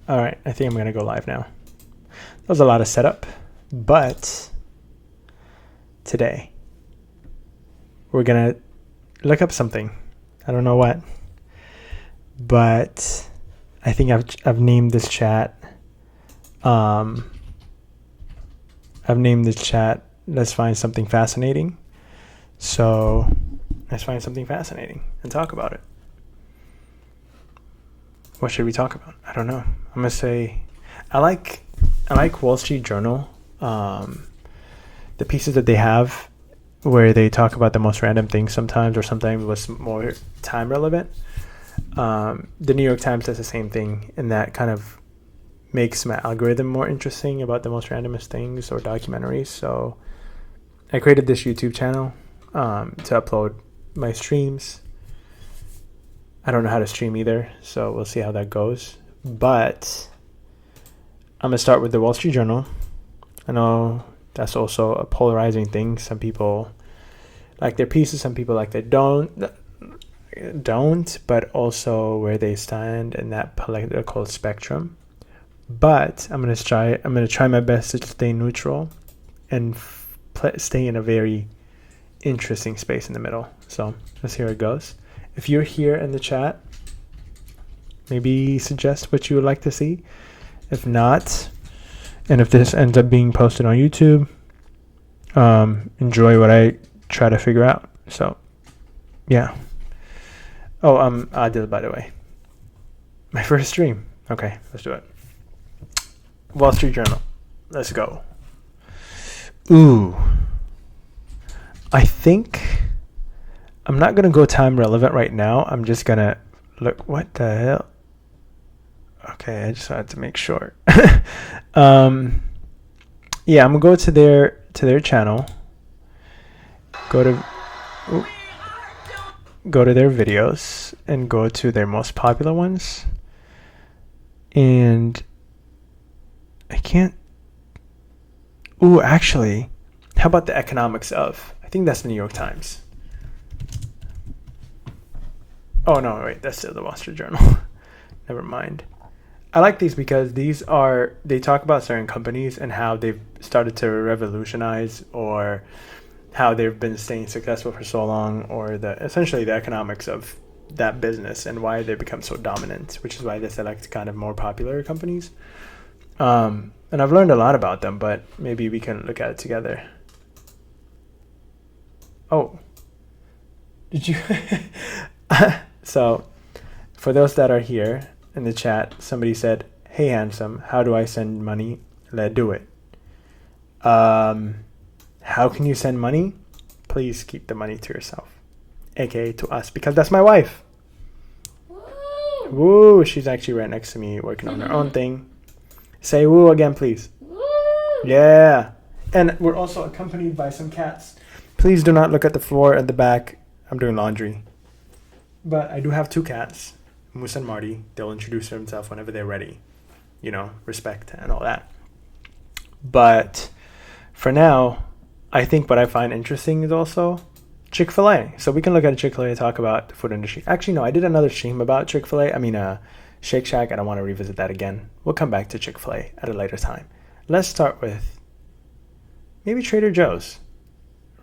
All right, I think I'm gonna go live now. That was a lot of setup, but today we're gonna look up something. I don't know what, but I think I've named this chat. I've named this chat. Let's find something fascinating. So let's find something fascinating and talk about it. What should we talk about? I don't know. I'm gonna say I like Wall Street Journal. The pieces that they have where they talk about the most random things sometimes, or sometimes was more time relevant. The New York Times does the same thing, and that kind of makes my algorithm more interesting about the most randomest things or documentaries. So I created this YouTube channel to upload my streams. I don't know how to stream either, so we'll see how that goes. But I'm going to start with the Wall Street Journal. I know that's also a polarizing thing. Some people like their pieces, some people like they don't, but also where they stand in that political spectrum. But I'm going to try my best to stay neutral and stay in a very interesting space in the middle. So let's see how it goes. If you're here in the chat, maybe suggest what you would like to see. If not, and if this ends up being posted on YouTube, enjoy what I try to figure out. So, yeah. Oh, Adil, by the way. My first stream. Okay, let's do it. Wall Street Journal. Let's go. Ooh. I think I'm not going to go time relevant right now. I'm just going to look. What the hell? Okay, I just had to make sure. Yeah, I'm going to go to their channel. Go to their videos and go to their most popular ones. And I can't. Ooh, actually, how about the economics of? I think that's the New York Times. Oh, no, wait, that's still the Wall Street Journal. Never mind. I like these because they talk about certain companies and how they've started to revolutionize, or how they've been staying successful for so long, or essentially the economics of that business and why they become so dominant, which is why they select kind of more popular companies. And I've learned a lot about them, but maybe we can look at it together. Oh, did you? So, for those that are here in the chat, somebody said, "Hey, handsome, how do I send money? Let's do it." How can you send money? Please keep the money to yourself, aka to us, because that's my wife. Woo! Woo! She's actually right next to me, working on her own thing. Say woo again, please. Woo! Yeah. And we're also accompanied by some cats. Please do not look at the floor at the back. I'm doing laundry. But I do have two cats, Moose and Marty. They'll introduce themselves whenever they're ready. You know, respect and all that. But for now, I think what I find interesting is also Chick-fil-A. So we can look at Chick-fil-A and talk about the food industry. Actually, no, I did another stream about Chick-fil-A. Shake Shack. I don't want to revisit that again. We'll come back to Chick-fil-A at a later time. Let's start with maybe Trader Joe's,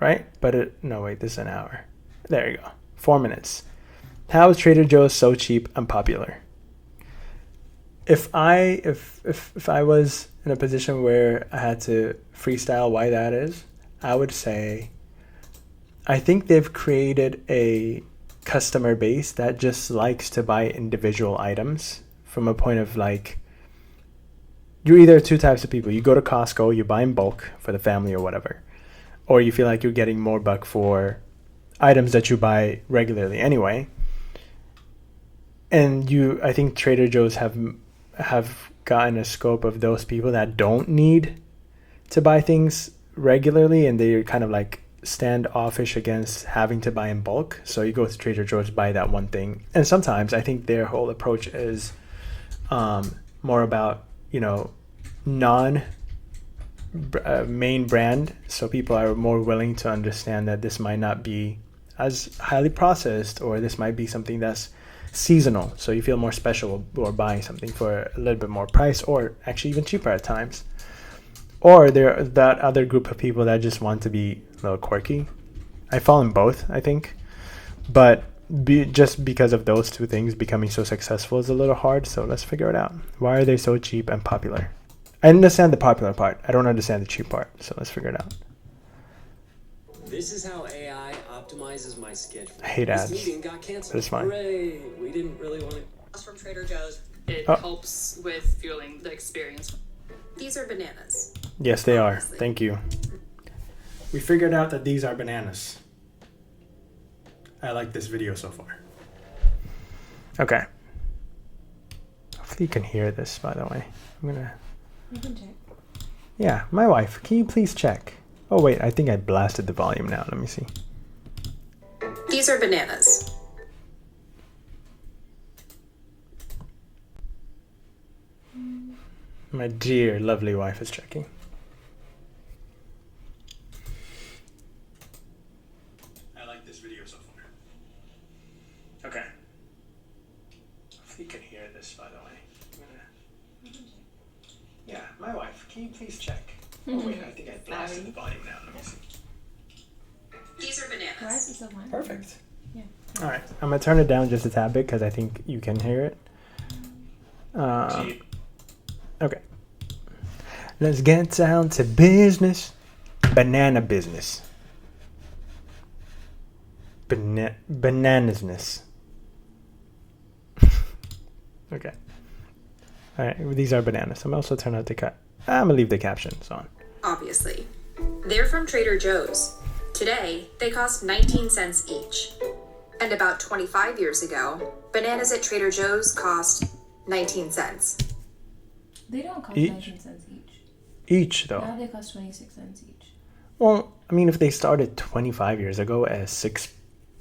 right? But no, wait, this is an hour. There you go. 4 minutes. How is Trader Joe's so cheap and popular? If I was in a position where I had to freestyle why that is, I would say I think they've created a customer base that just likes to buy individual items from a point of like, you're either two types of people. You go to Costco, you buy in bulk for the family or whatever, or you feel like you're getting more buck for items that you buy regularly anyway. And I think Trader Joe's have gotten a scope of those people that don't need to buy things regularly, and they're kind of like standoffish against having to buy in bulk. So you go to Trader Joe's, buy that one thing. And sometimes I think their whole approach is more about, non main brand. So people are more willing to understand that this might not be as highly processed, or this might be something that's seasonal, so you feel more special or buying something for a little bit more price, or actually even cheaper at times. Or there are that other group of people that just want to be a little quirky. I fall in both, I think, but just because of those two things, becoming so successful is a little hard. So let's figure it out. Why are they so cheap and popular? I understand the popular part. I don't understand the cheap part. So let's figure it out. This is how AI optimizes my schedule. I hate ads. This meeting got canceled. It's fine. Hooray! We didn't really want to. Us from Trader Joe's. It Oh. helps with fueling the experience. These are bananas. Yes, they are. Thank you. We figured out that these are bananas. I like this video so far. Okay. Hopefully you can hear this, by the way. I'm gonna... You can check. Yeah, my wife. Can you please check? Oh, wait. I think I blasted the volume now. Let me see. These are bananas. My dear, lovely wife is checking. I like this video so far. Okay. Hopefully you can hear this, by the way. I'm gonna... Yeah, my wife. Can you please check? Oh, wait. I think I blasted the volume now. Let me see. These are Why bananas. is it so loud? Perfect. Yeah. All right. I'm going to turn it down just a tad bit because I think you can hear it. Okay. Let's get down to business. Banana business. Bananasness. Okay. All right. These are bananas. I'm also turn out the cut. I'm gonna leave the captions on. Obviously. They're from Trader Joe's. Today, they cost 19 cents each. And about 25 years ago, bananas at Trader Joe's cost 19 cents. They don't cost Each? 19 cents each. Each though. Now they cost 26 cents each. Well, I mean, if they started 25 years ago as six,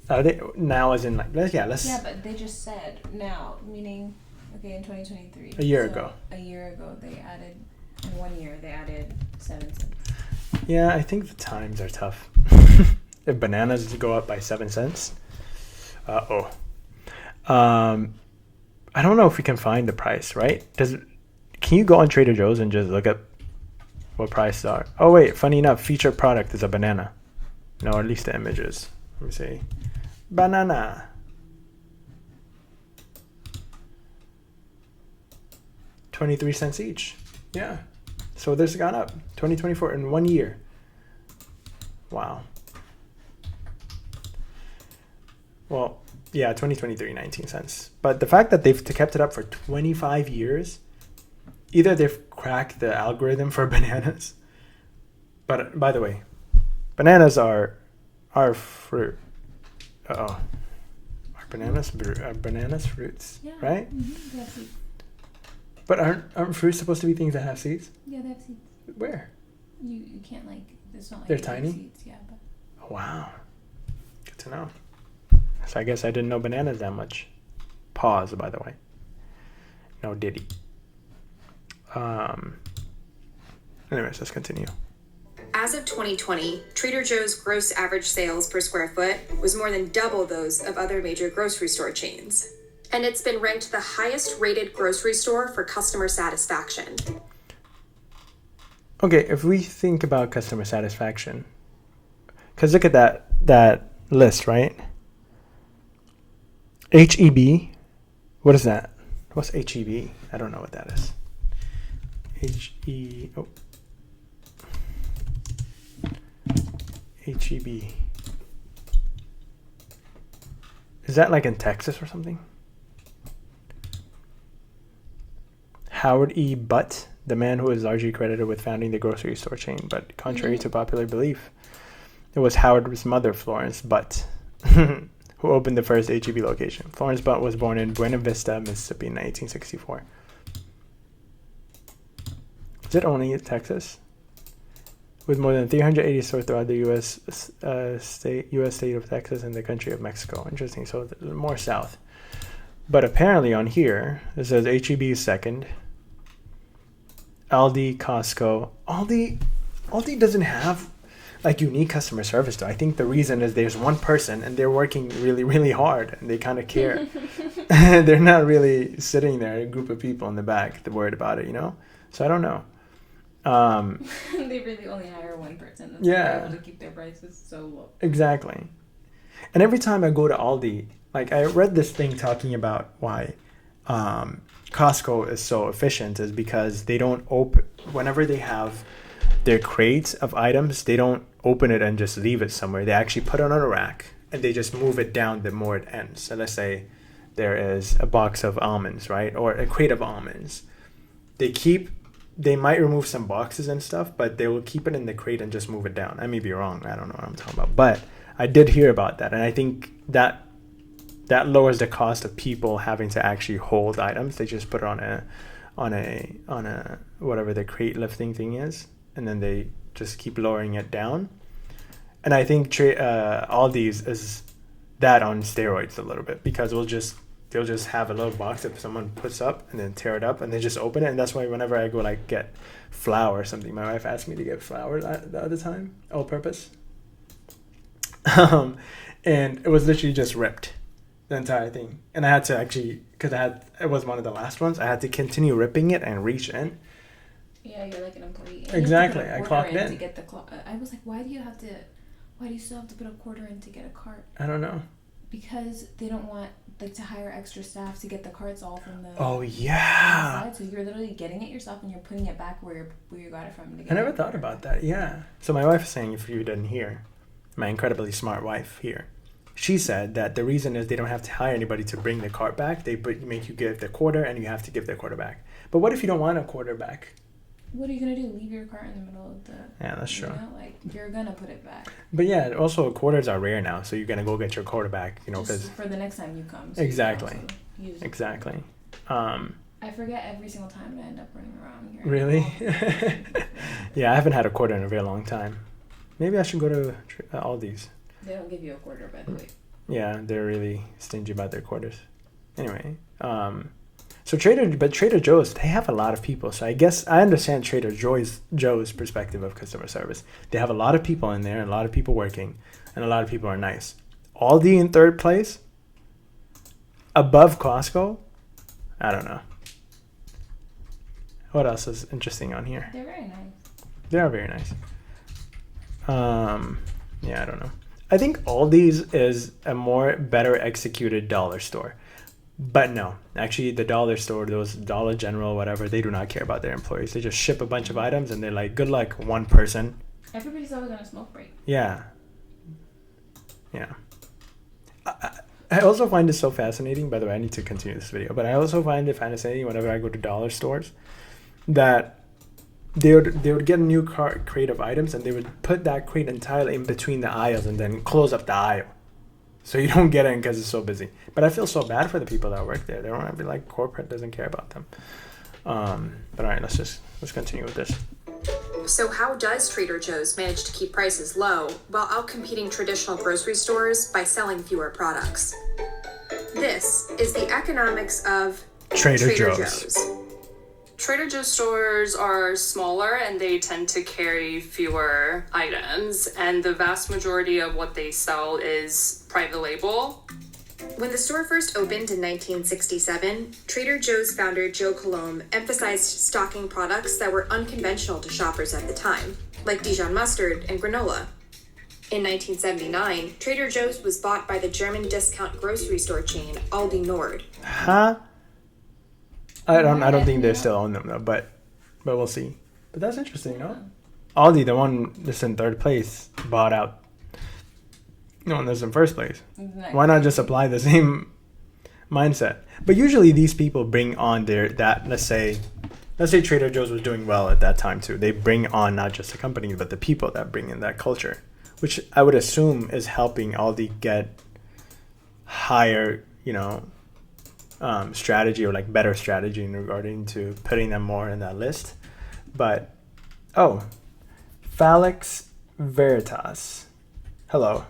are they now as in like let's Yeah, but they just said now, meaning, okay, in 2023. A year ago. A year ago, they added, in 1 year, they added 7 cents. Yeah, I think the times are tough. If bananas go up by 7 cents, I don't know if we can find the price. Right? Can you go on Trader Joe's and just look up what prices are? Oh wait, funny enough, featured product is a banana. No, at least the images. Let me see. Banana. $0.23 each. Yeah. So this has gone up. 2024 in 1 year. Wow. Well, yeah, 2023, 19 cents. But the fact that they've kept it up for 25 years, either they've cracked the algorithm for bananas. But by the way, bananas are fruit. Are bananas fruits, Yeah. right? Mm-hmm. They have seeds. But aren't fruits supposed to be things that have seeds? Yeah, they have seeds. Where? You can't, like, it's not like They're they have tiny? seeds, yeah, but. Oh, wow. Good to know. So I guess I didn't know bananas that much. Pause, by the way. No diddy. Anyways, let's continue. As of 2020, Trader Joe's gross average sales per square foot was more than double those of other major grocery store chains. And it's been ranked the highest rated grocery store for customer satisfaction. Okay, if we think about customer satisfaction, because look at that list, right? HEB, what is that? What's HEB? I don't know what that is. HEB. Is that like in Texas or something? Howard E. Butt, the man who is largely credited with founding the grocery store chain, but contrary to popular belief, it was Howard's mother, Florence Butt, who opened the first HEB location. Florence Butt was born in Buena Vista, Mississippi in 1864. Is it only in Texas? With more than 380 stores throughout the U.S. state of Texas and the country of Mexico. Interesting. So more south. But apparently on here, it says HEB is second. Aldi, Costco. Aldi doesn't have like unique customer service though. I think the reason is there's one person and they're working really, really hard and they kind of care. They're not really sitting there, a group of people in the back, that worried about it, you know? So I don't know. They really only hire one person. That's Yeah. able to keep their prices so low. Exactly. And every time I go to Aldi, like I read this thing talking about why Costco is so efficient is because they don't open, whenever they have their crates of items, they don't open it and just leave it somewhere. They actually put it on a rack and they just move it down the more it ends. So let's say there is a box of almonds, right? Or a crate of almonds. They might remove some boxes and stuff, but they will keep it in the crate and just move it down. I may be wrong. I don't know what I'm talking about. But I did hear about that. And I think that lowers the cost of people having to actually hold items. They just put it on a whatever the crate lifting thing is. And then they just keep lowering it down. And I think Aldi's is that on steroids a little bit, because they'll just have a little box that someone puts up and then tear it up and they just open it. And that's why whenever I go like get flour or something, my wife asked me to get flour the other time, all purpose. And it was literally just ripped, the entire thing. And I had to actually, because it was one of the last ones, I had to continue ripping it and reach in. Yeah, you're like an employee. And Exactly, you have I to put a clocked quarter in. to get the I was like, why do you still have to put a quarter in to get a cart? I don't know. Because they don't want like to hire extra staff to get the carts all from the Oh yeah. inside. So you're literally getting it yourself and you're putting it back where you got it from. To get I never it. thought about that. Yeah. So my wife is saying, if you didn't hear, my incredibly smart wife here, she said that the reason is they don't have to hire anybody to bring the cart back. They make you give the quarter and you have to give the quarter back. But what if you don't want a quarter back? What are you gonna do? Leave your cart in the middle of the? Yeah, that's true. You know, like you're gonna put it back. But yeah, also quarters are rare now, so you're gonna go get your quarter back, you know, because Just for the next time you come. So Exactly. You can also use it. exactly. I forget every single time and I end up running around here. Really? Yeah, I haven't had a quarter in a very long time. Maybe I should go to Aldi's. They don't give you a quarter, by the way. Yeah, they're really stingy about their quarters. Anyway, so Trader Joe's, they have a lot of people. So I guess I understand Trader Joe's perspective of customer service. They have a lot of people in there, and a lot of people working, and a lot of people are nice. Aldi in third place, above Costco. I don't know. What else is interesting on here? They're very nice. They are very nice. Yeah, I don't know. I think Aldi's is a better executed dollar store. But no, actually the dollar store, those Dollar General, whatever, they do not care about their employees. They just ship a bunch of items and they're like, good luck, one person. Everybody's always on a smoke break. Yeah. Yeah. I also find it so fascinating, by the way, I need to continue this video, but I also find it fascinating whenever I go to dollar stores that they would get a new crate of items and they would put that crate entirely in between the aisles and then close up the aisle. So you don't get in because it's so busy. But I feel so bad for the people that work there. They don't have to be like, corporate doesn't care about them. But all right, let's continue with this. So how does Trader Joe's manage to keep prices low while outcompeting traditional grocery stores by selling fewer products? This is the economics of Trader Joe's. Trader Joe's stores are smaller and they tend to carry fewer items, and the vast majority of what they sell is private label. When the store first opened in 1967, Trader Joe's founder Joe Coulombe emphasized stocking products that were unconventional to shoppers at the time, like Dijon mustard and granola. In 1979, Trader Joe's was bought by the German discount grocery store chain Aldi Nord. Huh? I don't think they still own them though, but we'll see. But that's interesting, no? Aldi, the one that's in third place, bought out the one that's in first place. Nice. Why not just apply the same mindset? But usually these people bring on let's say Trader Joe's was doing well at that time too. They bring on not just the company, but the people that bring in that culture, which I would assume is helping Aldi get higher, strategy or like better strategy in regarding to putting them more in that list. But Felix Veritas, hello,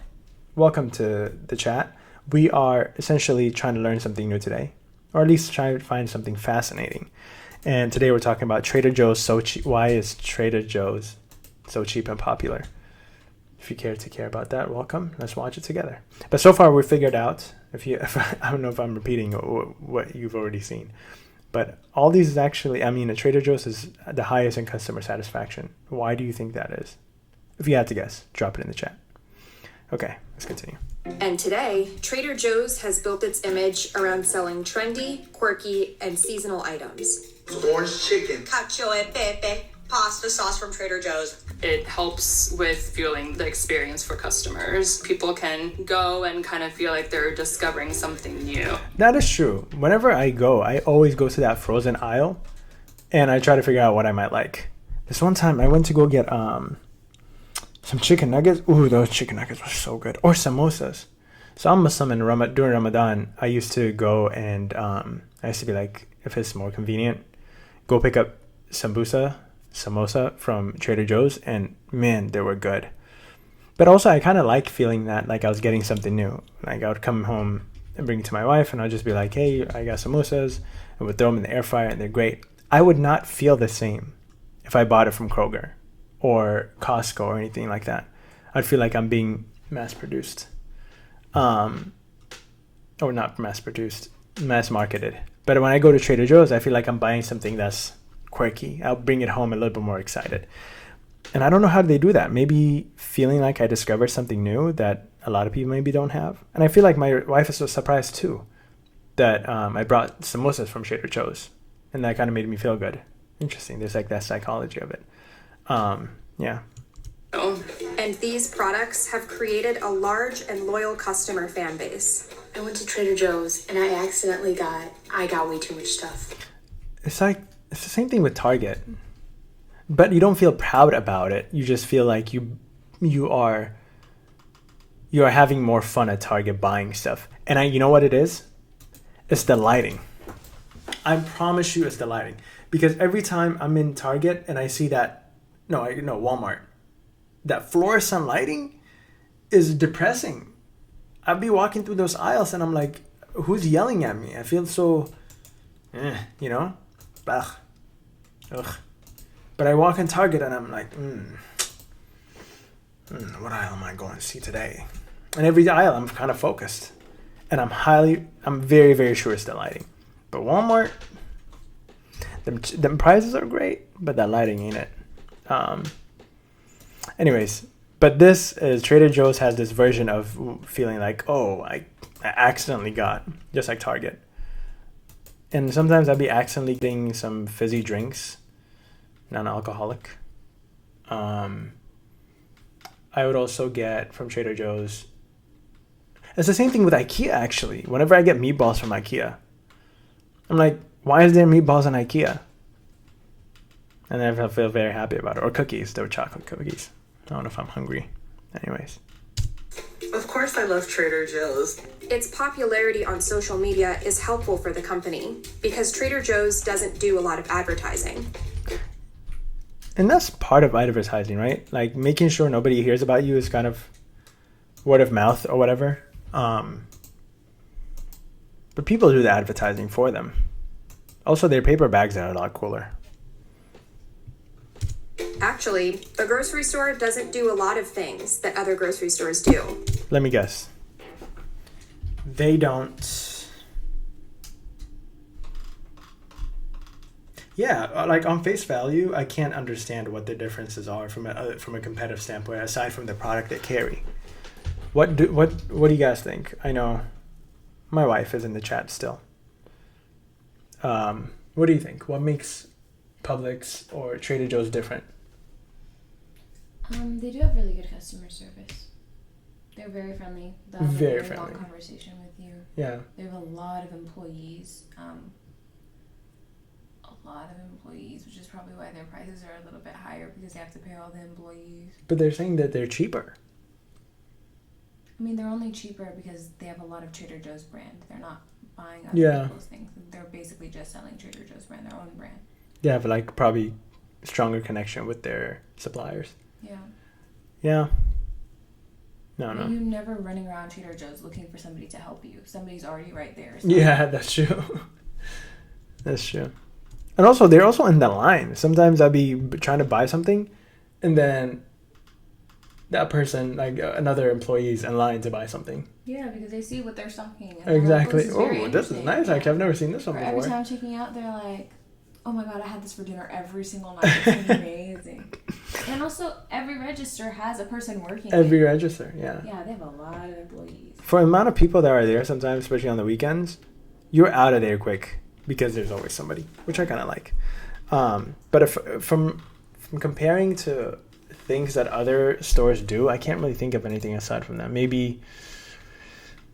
welcome to the chat. We are essentially trying to learn something new today, or at least trying to find something fascinating. And today we're talking about Trader Joe's so cheap. Why is Trader Joe's so cheap and popular? If you care about that, welcome. Let's watch it together. But so far, we figured out. I don't know if I'm repeating what you've already seen, but all these is actually. I mean, at Trader Joe's is the highest in customer satisfaction. Why do you think that is? If you had to guess, drop it in the chat. Okay, let's continue. And today, Trader Joe's has built its image around selling trendy, quirky, and seasonal items. Orange chicken. Cacio e pepe pasta sauce from Trader Joe's. It helps with fueling the experience for customers. People can go and kind of feel like they're discovering something new. That is true. Whenever I go, I always go to that frozen aisle, and I try to figure out what I might like. This one time, I went to go get some chicken nuggets. Ooh, those chicken nuggets were so good. Or samosas. So I'm Muslim, and during Ramadan, I used to go and I used to be like, if it's more convenient, go pick up samosa from Trader Joe's, and man, they were good. But also, I kind of like feeling that like I was getting something new. Like I would come home and bring it to my wife, and I'd just be like, hey, I got samosas, and would throw them in the air fryer, and they're great. I would not feel the same if I bought it from Kroger or Costco or anything like that. I'd feel like I'm being mass-produced. Or not mass-produced, mass-marketed. But when I go to Trader Joe's, I feel like I'm buying something that's quirky. I'll bring it home a little bit more excited. And I don't know how they do that. Maybe feeling like I discovered something new that a lot of people maybe don't have. And I feel like my wife is so surprised too that I brought samosas from Trader Joe's. And that kind of made me feel good. Interesting. There's like that psychology of it. Yeah. And these products have created a large and loyal customer fan base. I went to Trader Joe's and I accidentally got way too much stuff. It's the same thing with Target. But you don't feel proud about it. You just feel like you are having more fun at Target buying stuff. And you know what it is? It's the lighting. I promise you it's the lighting. Because every time I'm in Target and I see Walmart, that fluorescent lighting is depressing. I'd be walking through those aisles and I'm like, who's yelling at me? I feel so, Ugh. But I walk in Target and I'm like, what aisle am I going to see today? And every aisle I'm kind of focused. And I'm very, very sure it's the lighting. But Walmart, them prices are great, but that lighting ain't it. Anyways, but this is Trader Joe's has this version of feeling like, oh, I accidentally got, just like Target. And sometimes I'd be accidentally getting some fizzy drinks, non-alcoholic. I would also get from Trader Joe's. It's the same thing with IKEA, actually. Whenever I get meatballs from IKEA, I'm like, why is there meatballs in IKEA? And then I feel very happy about it. Or cookies. They were chocolate cookies. I don't know if I'm hungry. Anyways. Of course I love Trader Joe's. Its popularity on social media is helpful for the company because Trader Joe's doesn't do a lot of advertising. And that's part of advertising, right? Like making sure nobody hears about you is kind of word of mouth or whatever. But people do the advertising for them. Also, their paper bags are a lot cooler. Actually, the grocery store doesn't do a lot of things that other grocery stores do. Let me guess. They don't. Yeah, like on face value, I can't understand what the differences are from a competitive standpoint, aside from the product they carry. What do you guys think? I know my wife is in the chat still. What do you think? What makes Publix or Trader Joe's different? They do have really good customer service. They're very friendly. They'll have a Very very long friendly. conversation with you. Yeah. They have a lot of employees. Which is probably why their prices are a little bit higher because they have to pay all the employees. But they're saying that they're cheaper. I mean, they're only cheaper because they have a lot of Trader Joe's brand. They're not buying other Yeah. people's things. They're basically just selling Trader Joe's brand, their own brand. They have like probably stronger connection with their suppliers. Yeah. Yeah. No. You're never running around Trader Joe's looking for somebody to help you. Somebody's already right there. So. Yeah, that's true. That's true. And also, they're also in the line. Sometimes I'll be trying to buy something, and then that person, like another employee's in line to buy something. Yeah, because they see what they're stocking. And they're like, Exactly. very Oh, this is interesting." nice. Actually, I've never seen this one Or every before. time I'm checking out, they're like, "Oh my god, I had this for dinner every single night. It's amazing." And also, every register has a person working. Every there. register, yeah. Yeah, they have a lot of employees. For the amount of people that are there, sometimes, especially on the weekends, you're out of there quick because there's always somebody, which I kind of like. But if, from comparing to things that other stores do, I can't really think of anything aside from that. Maybe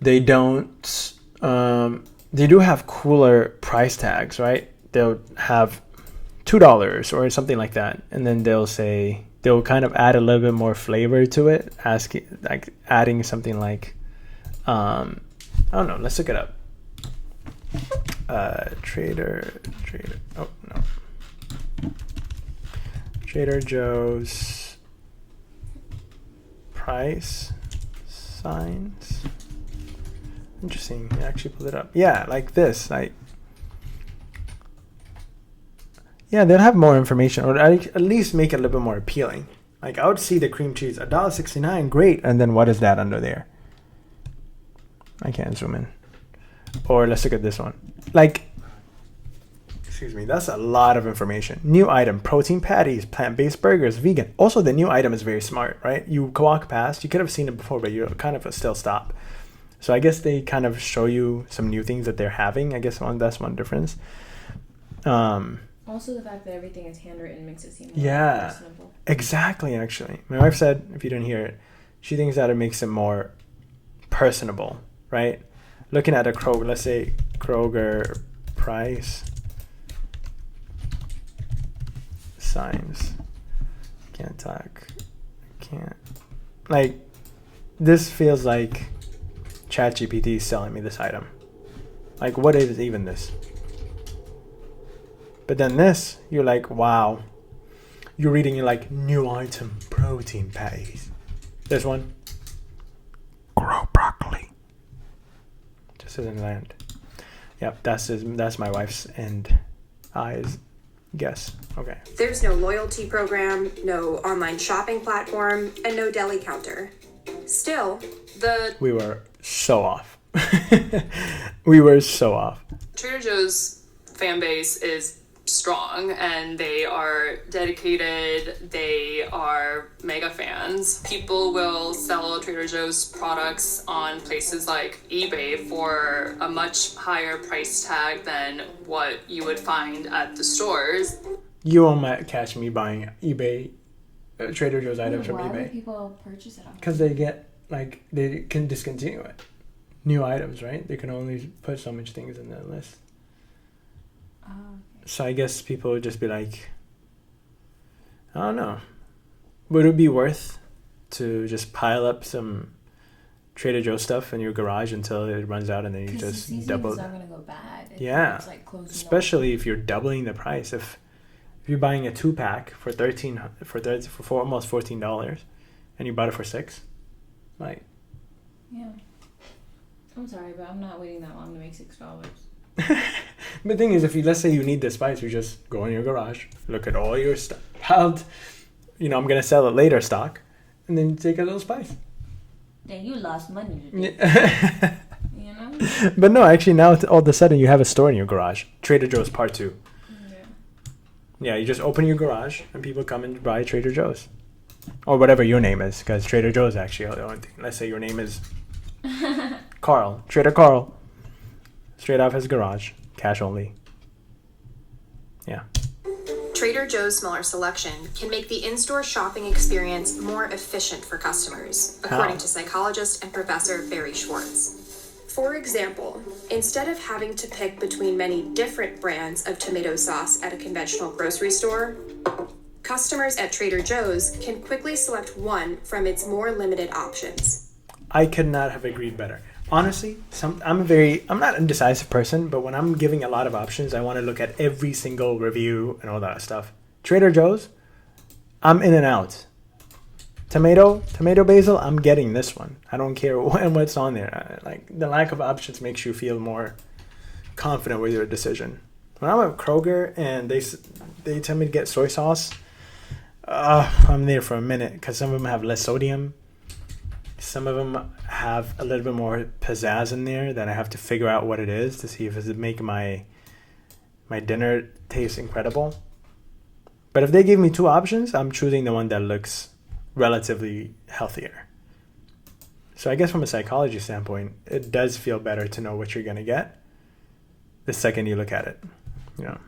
they don't. They do have cooler price tags, right? They'll have $2 or something like that, and then they'll kind of add a little bit more flavor to it, adding something like, I don't know. Let's look it up. Trader. Oh no. Trader Joe's price signs. Interesting. I actually pulled it up. Yeah, like this. Yeah, they'll have more information, or at least make it a little bit more appealing. Like, I would see the cream cheese, $1.69, great. And then what is that under there? I can't zoom in. Or let's look at this one. Like, excuse me, that's a lot of information. New item, protein patties, plant-based burgers, vegan. Also, the new item is very smart, right? You walk past, you could have seen it before, but you kind of still stop. So I guess they kind of show you some new things that they're having. I guess that's one difference. Also, the fact that everything is handwritten makes it seem more personable. Exactly, actually. My wife said, if you didn't hear it, she thinks that it makes it more personable, right? Looking at a Kroger, let's say Kroger price signs. Can't talk. Can't. Like, this feels like ChatGPT is selling me this item. Like, what is even this? But then this, you're like, wow. You're reading, you're like, new item, protein patties. This one, grow broccoli. Just doesn't land. Yep, that's my wife's and I's guess. Okay. There's no loyalty program, no online shopping platform, and no deli counter. Still, We were so off. We were so off. Trader Joe's fan base is strong and they are dedicated. They are mega fans. People will sell Trader Joe's products on places like eBay for a much higher price tag than what you would find at the stores. You won't catch me buying eBay, Trader Joe's items from Why would eBay. people purchase it off? Because they can discontinue it. New items, right? They can only put so much things in that list. Oh, okay. So I guess people would just be like, I don't know. Would it be worth to just pile up some Trader Joe stuff in your garage until it runs out and then you 'Cause the just seasoning's double? not gonna go bad. Yeah. It's like closing Especially if you're doubling the price. If you're buying a 2-pack for almost $14 and you bought it for $6, like, Yeah. I'm sorry, but I'm not waiting that long to make $6. the thing is, let's say you need this spice, you just go in your garage, look at all your stuff piled, I'm gonna sell it later stock, and then take a little spice. Then you lost money today. You know? But no, actually now all of a sudden you have a store in your garage. Trader Joe's Part 2. Yeah, you just open your garage and people come and buy Trader Joe's. Or whatever your name is, because Trader Joe's actually the only thing. Let's say your name is Carl. Trader Carl. Straight off his garage. Cash only. Yeah. Trader Joe's smaller selection can make the in-store shopping experience more efficient for customers, according How? to psychologist and professor Barry Schwartz. For example, instead of having to pick between many different brands of tomato sauce at a conventional grocery store, customers at Trader Joe's can quickly select one from its more limited options. I could not have agreed better. Honestly, I'm not an indecisive person, but when I'm giving a lot of options, I want to look at every single review and all that stuff. Trader Joe's, I'm in and out. Tomato, basil, I'm getting this one. I don't care what's on there. Like, the lack of options makes you feel more confident with your decision. When I'm at Kroger and they tell me to get soy sauce, I'm there for a minute because some of them have less sodium. Some of them have a little bit more pizzazz in there that I have to figure out what it is to see if it's making my dinner taste incredible. But if they give me two options, I'm choosing the one that looks relatively healthier. So I guess from a psychology standpoint, it does feel better to know what you're going to get the second you look at it, you know.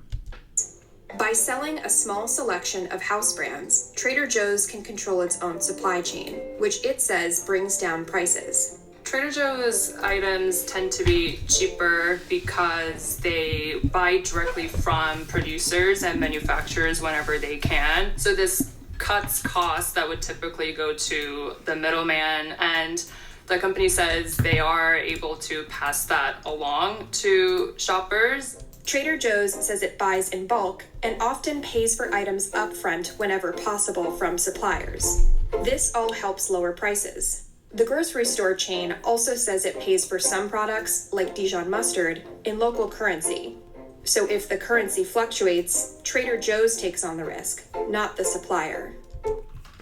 By selling a small selection of house brands, Trader Joe's can control its own supply chain, which it says brings down prices. Trader Joe's items tend to be cheaper because they buy directly from producers and manufacturers whenever they can. So this cuts costs that would typically go to the middleman, and the company says they are able to pass that along to shoppers. Trader Joe's says it buys in bulk and often pays for items upfront whenever possible from suppliers. This all helps lower prices. The grocery store chain also says it pays for some products, like Dijon mustard, in local currency. So if the currency fluctuates, Trader Joe's takes on the risk, not the supplier.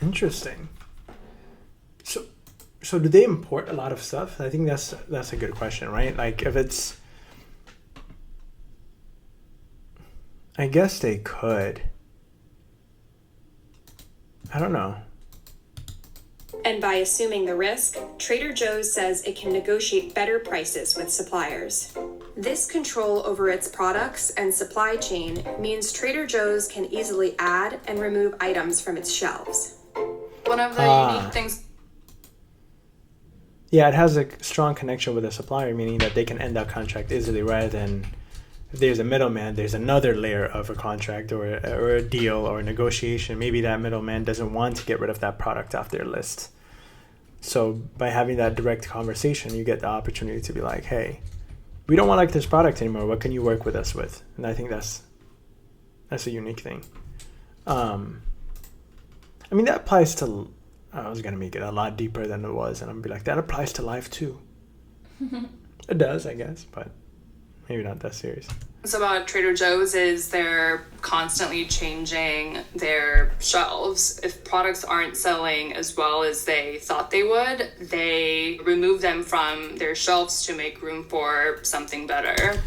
Interesting. So do they import a lot of stuff? I think that's a good question, right? Like if it's, I guess they could. I don't know. And by assuming the risk, Trader Joe's says it can negotiate better prices with suppliers. This control over its products and supply chain means Trader Joe's can easily add and remove items from its shelves. One of the unique things. Yeah, it has a strong connection with the supplier, meaning that they can end that contract easily rather than if there's a middleman, there's another layer of a contract or a deal or a negotiation. Maybe that middleman doesn't want to get rid of that product off their list. So by having that direct conversation, you get the opportunity to be like, hey, we don't want like this product anymore. What can you work with us with? And I think that's a unique thing. I mean, that applies to, I was going to make it a lot deeper than it was. And I'm going to be like, that applies to life too. It does, I guess, but maybe not that serious. What's about Trader Joe's is they're constantly changing their shelves. If products aren't selling as well as they thought they would, they remove them from their shelves to make room for something better.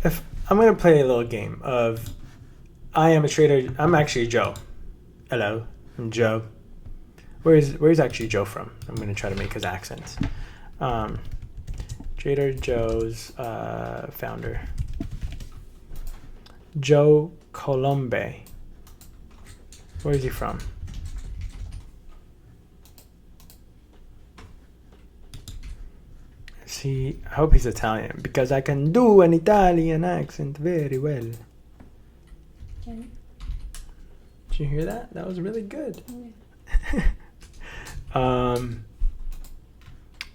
If I'm going to play a little game of, I'm actually Joe. Hello, I'm Joe. Where's actually Joe from? I'm going to try to make his accent. Trader Joe's founder, Joe Colombe. Where is he from? I hope he's Italian because I can do an Italian accent very well. Can you? Did you hear that? That was really good. Yeah.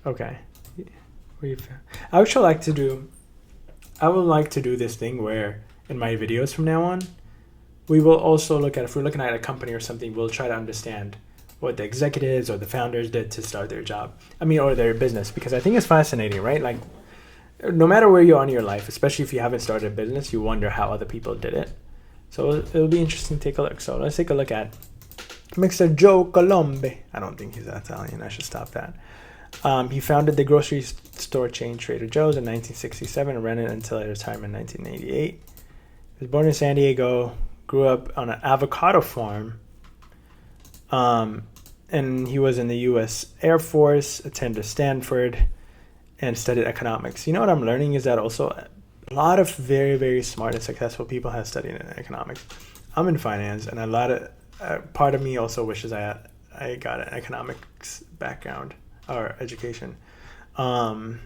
Okay. I would like to do this thing where in my videos from now on, we will also look at, if we're looking at a company or something, we'll try to understand what the executives or the founders did to start their job. Or their business, because I think it's fascinating, right? Like, no matter where you are in your life, especially if you haven't started a business, you wonder how other people did it. So it'll be interesting to take a look. So let's take a look at Mr. Joe Colombe. I don't think he's Italian. I should stop that. He founded the grocery store chain Trader Joe's in 1967 and ran it until his retirement in 1988. He was born in San Diego, grew up on an avocado farm, and he was in the U.S. Air Force, attended Stanford, and studied economics. You know what I'm learning is that also a lot of very, very smart and successful people have studied in economics. I'm in finance, and a lot of part of me also wishes I got an economics background or education. Okay.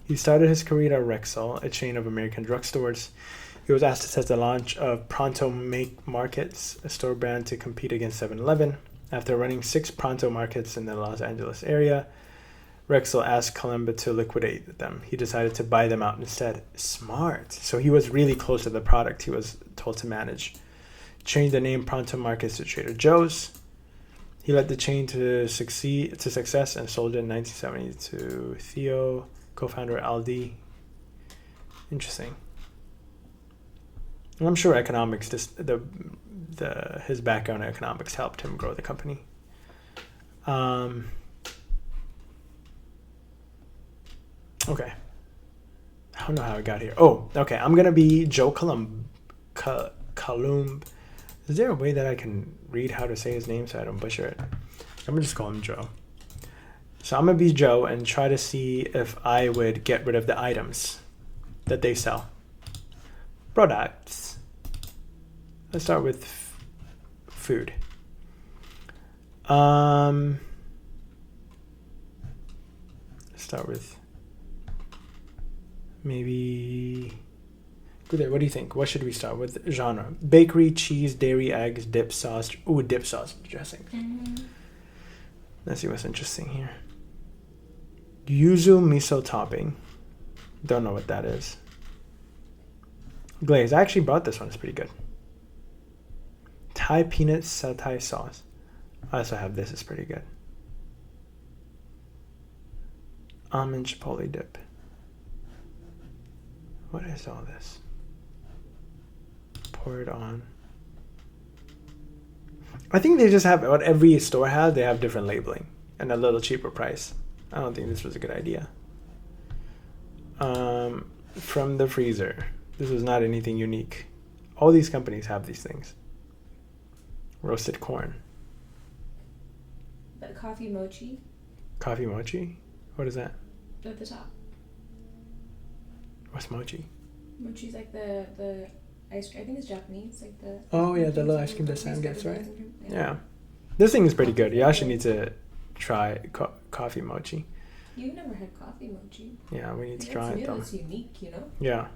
He started his career at Rexall, a chain of American drugstores. He was asked to test the launch of Pronto Markets, a store brand to compete against 7-Eleven. After running 6 Pronto Markets in the Los Angeles area, Rexall asked Colombe to liquidate them. He decided to buy them out instead. Smart. So he was really close to the product he was told to manage. Changed the name Pronto Markets to Trader Joe's. He led the chain to success and sold it in 1970 to Theo, co-founder Aldi. Interesting. And I'm sure economics, his background in economics helped him grow the company. Okay. I don't know how I got here. Oh, okay. I'm gonna be Joe Columb. Is there a way that I can read how to say his name so I don't butcher it? I'm gonna just call him Joe. So I'm gonna be Joe and try to see if I would get rid of the items that they sell. Products. Let's start with food. Let's start with maybe. Good. What do you think? What should we start with? Genre: bakery, cheese, dairy, eggs, dip sauce. Ooh, dip sauce dressing. Let's see what's interesting here. Yuzu miso topping. Don't know what that is. Glaze. I actually bought this one. It's pretty good. Thai peanut satay sauce. I also have this. It's pretty good. Almond chipotle dip. What is all this? Pour it on. I think they just have what every store has. They have different labeling and a little cheaper price. I don't think this was a good idea. From the freezer. This was not anything unique. All these companies have these things. Roasted corn. The coffee mochi Coffee mochi? What is that? at the top. What's mochi? Mochi's like the ice cream. I think it's Japanese. Like the. Oh yeah, the little ice cream that Sam gets, right? Yeah. Yeah. This thing is pretty good. You actually need to try coffee mochi. You've never had coffee mochi. Yeah, we need to It's try it new, though. it's unique, you know? Yeah.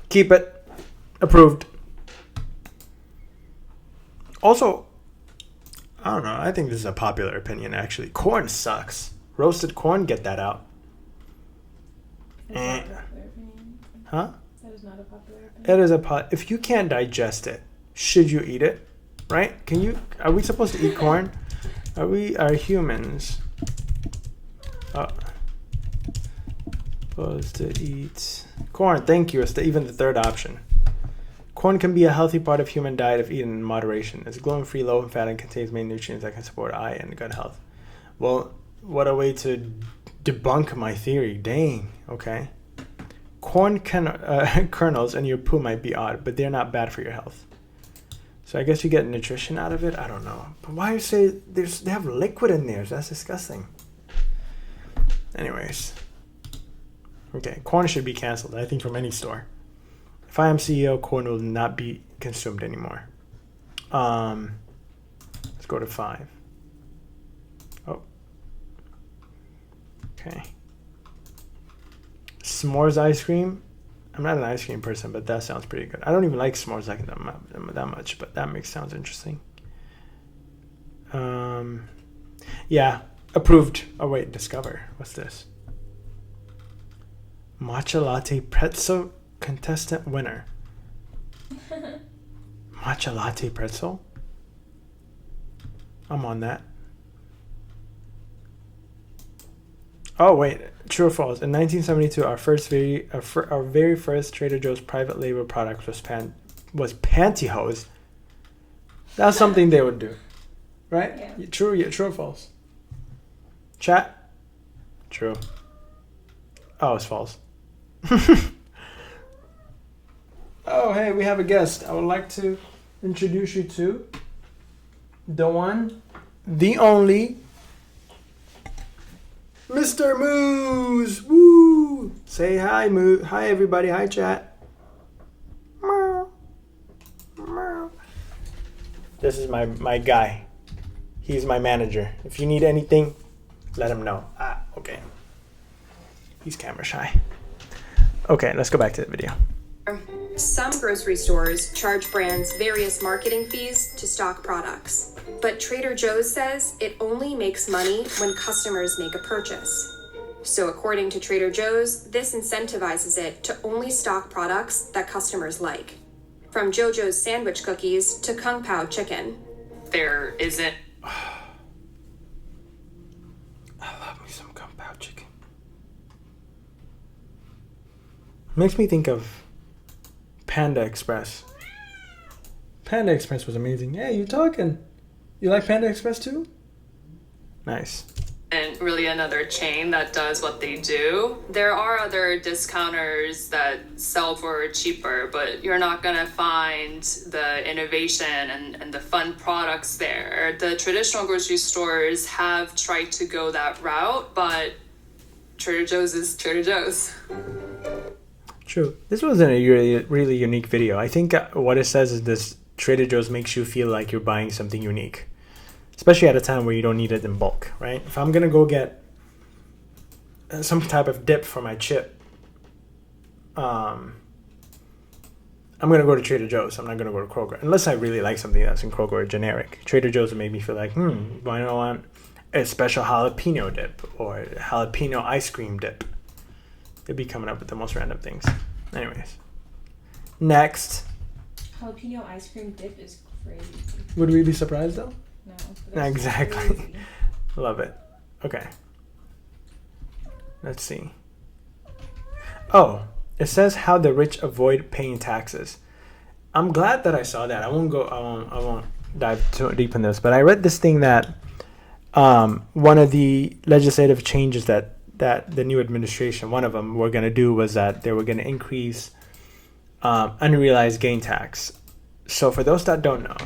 Keep it. Approved. Also, I don't know. I think this is a popular opinion, actually. Corn sucks. Roasted corn, get that out. That's not a popular opinion. Huh? That is not a popular opinion. It is if you can't digest it, should you eat it? Right? Are we supposed to eat corn? Are humans supposed to eat corn? Thank you. It's even the third option. Corn can be a healthy part of human diet if eaten in moderation. It's gluten-free, low in fat, and contains many nutrients that can support eye and gut health. Well, what a way to debunk my theory. Dang. Okay. Corn kernels in your poo might be odd, but they're not bad for your health. So I guess you get nutrition out of it. I don't know. But why you say they have liquid in there? That's disgusting. Anyways. Okay. Corn should be canceled, I think, from any store. If I am CEO, corn will not be consumed anymore. Let's go to 5. Oh. Okay. S'mores ice cream. I'm not an ice cream person, but that sounds pretty good. I don't even like s'mores like that much, but that sounds interesting. Yeah, approved. Oh wait, discover. What's this? Matcha latte pretzel contestant winner. Matcha latte pretzel? I'm on that. Oh wait, true or false? In 1972, our very first Trader Joe's private label product was pantyhose. That's something they would do, right? Yeah. True or false? Chat. True. Oh, it's false. Oh, hey, we have a guest. I would like to introduce you to the one, the only, Mr. Moose. Woo! Say hi, Moose. Hi, everybody. Hi, chat. This is my guy. He's my manager. If you need anything, let him know. Okay. He's camera shy. Okay, let's go back to the video. Some grocery stores charge brands various marketing fees to stock products. But Trader Joe's says it only makes money when customers make a purchase. So according to Trader Joe's, this incentivizes it to only stock products that customers like. From JoJo's sandwich cookies to Kung Pao chicken. There isn't. I love me some Kung Pao chicken. Makes me think of Panda Express. Panda Express was amazing. Hey, you talking? You like Panda Express too? Nice. And really another chain that does what they do. There are other discounters that sell for cheaper, but you're not gonna find the innovation and the fun products there. The traditional grocery stores have tried to go that route, but Trader Joe's is Trader Joe's. True. This was a really unique video. I think what it says is this Trader Joe's makes you feel like you're buying something unique. Especially at a time where you don't need it in bulk, right? If I'm going to go get some type of dip for my chip, I'm going to go to Trader Joe's. I'm not going to go to Kroger. Unless I really like something that's in Kroger or generic. Trader Joe's would make me feel like, why don't I want a special jalapeno dip or jalapeno ice cream dip? They'd be coming up with the most random things. Anyways. Next. Jalapeno ice cream dip is crazy. Would we be surprised though? No. That's Exactly. crazy. Love it. Okay. Let's see. Oh, it says how the rich avoid paying taxes. I'm glad that I saw that. I won't dive too deep in this, but I read this thing that one of the legislative changes that the new administration, one of them, were going to do was that they were going to increase unrealized gain tax. So for those that don't know,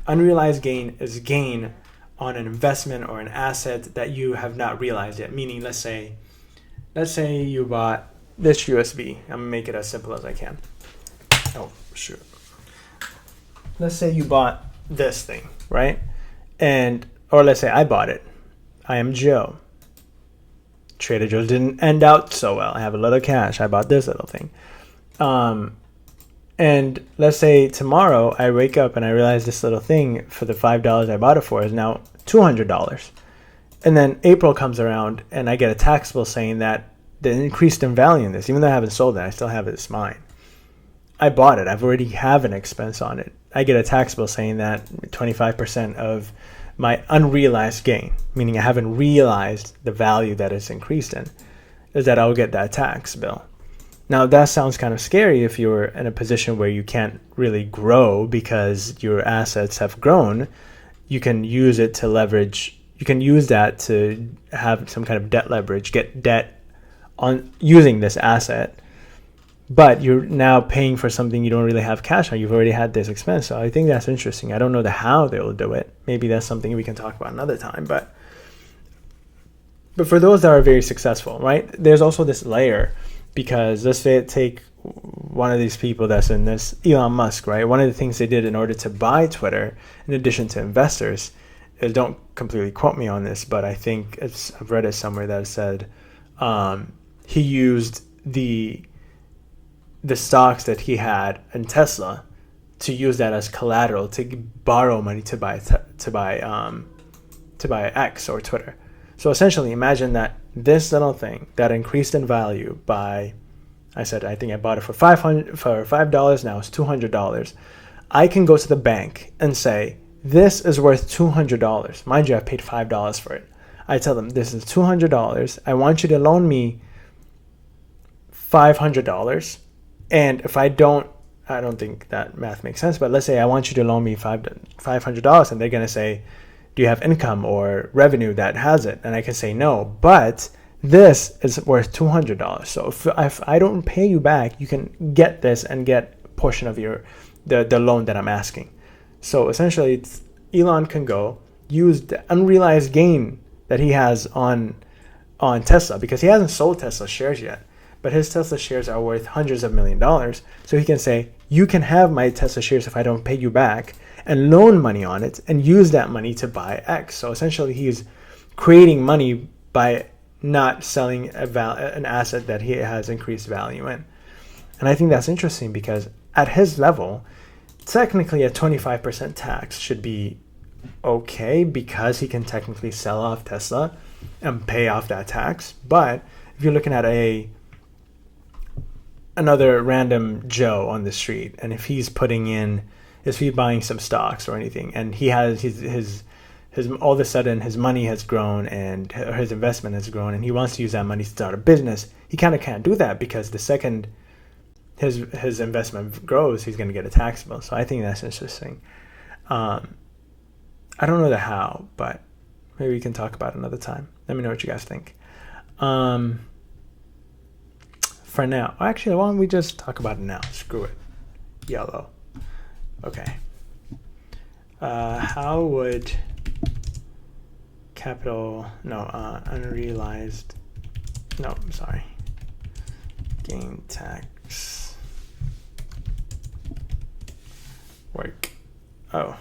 unrealized gain is gain on an investment or an asset that you have not realized yet. Meaning, let's say you bought this USB. I'm gonna make it as simple as I can. Oh, shoot. Let's say you bought this thing, right? Or let's say I bought it. I am Joe. Trader Joe's didn't end out so well. I have a little cash. I bought this little thing. And let's say tomorrow I wake up and I realize this little thing for the $5 I bought it for is now $200. And then April comes around and I get a tax bill saying that the increased in value in this, even though I haven't sold it, I still have it as mine. I bought it. I've already have an expense on it. I get a tax bill saying that 25% of my unrealized gain, meaning I haven't realized the value that it's increased in, is that I'll get that tax bill. Now, that sounds kind of scary if you're in a position where you can't really grow because your assets have grown. You can use it to leverage. You can use that to have some kind of debt leverage, get debt on using this asset. But you're now paying for something you don't really have cash on. You've already had this expense. So I think that's interesting. I don't know how they will do it. Maybe that's something we can talk about another time. But for those that are very successful, right, there's also this layer. Because let's say take one of these people that's in this, Elon Musk, right? One of the things they did in order to buy Twitter, in addition to investors, is, don't completely quote me on this, but I think I've read it somewhere that said he used the stocks that he had in Tesla to use that as collateral to borrow money to buy X or Twitter. So essentially, imagine that this little thing that increased in value by, I think I bought it for $5. Now it's $200. I can go to the bank and say, this is worth $200. Mind you, I paid $5 for it. I tell them, this is $200. I want you to loan me $500. And if I don't think that math makes sense, but let's say I want you to loan me $500, and they're going to say, do you have income or revenue that has it? And I can say no, but this is worth $200. So if I don't pay you back, you can get this and get a portion of the loan that I'm asking. So essentially, Elon can go use the unrealized gain that he has on Tesla, because he hasn't sold Tesla shares yet, but his Tesla shares are worth hundreds of $millions. So he can say, you can have my Tesla shares if I don't pay you back, and loan money on it and use that money to buy X. So essentially, he's creating money by not selling an asset that he has increased value in. And I think that's interesting because at his level, technically a 25% tax should be okay because he can technically sell off Tesla and pay off that tax. But if you're looking at another random Joe on the street, and if he's buying some stocks or anything, and he has his all of a sudden his money has grown and his investment has grown, and he wants to use that money to start a business, he kind of can't do that because the second his investment grows, he's going to get a tax bill. So I think that's interesting. I don't know the how, but maybe we can talk about it another time. Let me know what you guys think. For now, actually, why don't we just talk about it now? Screw it. Yellow. Okay. How would unrealized, no, I'm sorry, gain tax work? Oh.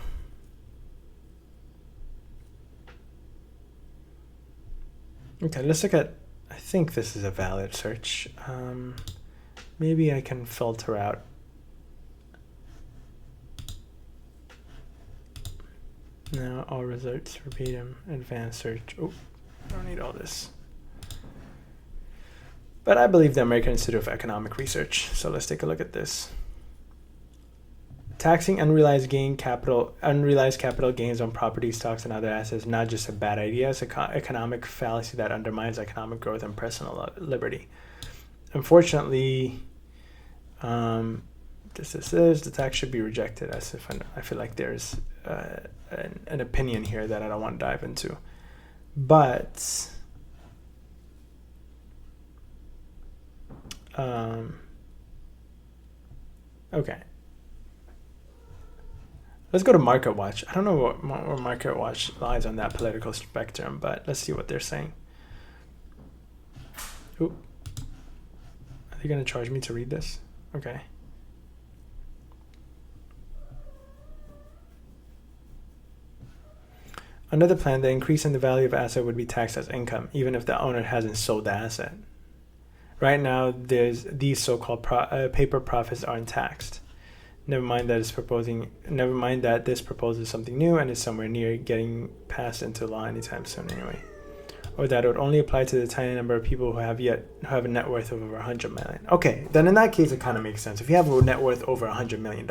Okay, let's look at, I think this is a valid search. Maybe I can filter out. Now all results verbatim, advanced search. Oh, I don't need all this. But I believe the American Institute of Economic Research. So let's take a look at this. Taxing unrealized capital gains on property, stocks, and other assets is not just a bad idea, it's an economic fallacy that undermines economic growth and personal liberty. Unfortunately, the tax should be rejected, as if I feel like there's an opinion here that I don't want to dive into. But okay. Let's go to MarketWatch. I don't know where MarketWatch lies on that political spectrum, but let's see what they're saying. Ooh. Are they going to charge me to read this? Okay. Under the plan, the increase in the value of asset would be taxed as income, even if the owner hasn't sold the asset. Right now, these so-called paper profits aren't taxed. Never mind that this proposes something new and is somewhere near getting passed into law anytime soon anyway. Or that it would only apply to the tiny number of people who have a net worth of over 100 million. Okay, then in that case it kind of makes sense. If you have a net worth over $100 million.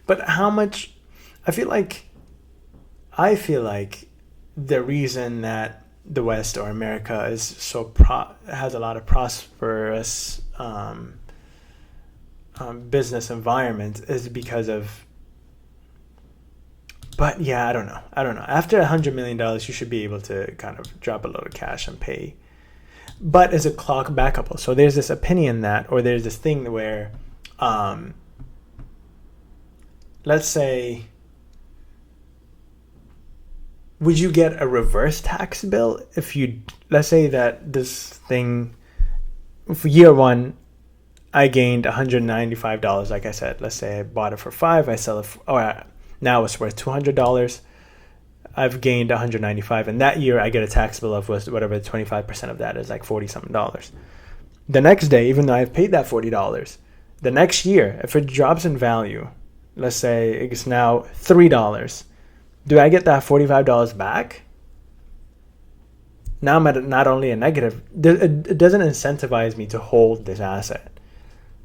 But how much, I feel like the reason that the West or America is has a lot of prosperous business environment is because of, but yeah, I don't know. After $100 million, you should be able to kind of drop a little cash and pay. But as a clock backable, so there's this opinion there's this thing where, let's say, would you get a reverse tax bill if let's say that this thing, for year one, I gained $195, like I said. Let's say I bought it for $5, I sell it now it's worth $200. I've gained $195, and that year I get a tax bill of whatever 25% of that is, like $40-something. The next day, even though I've paid that $40, the next year, if it drops in value, let's say it's now $3, do I get that $45 back? Now I'm at not only a negative, it doesn't incentivize me to hold this asset.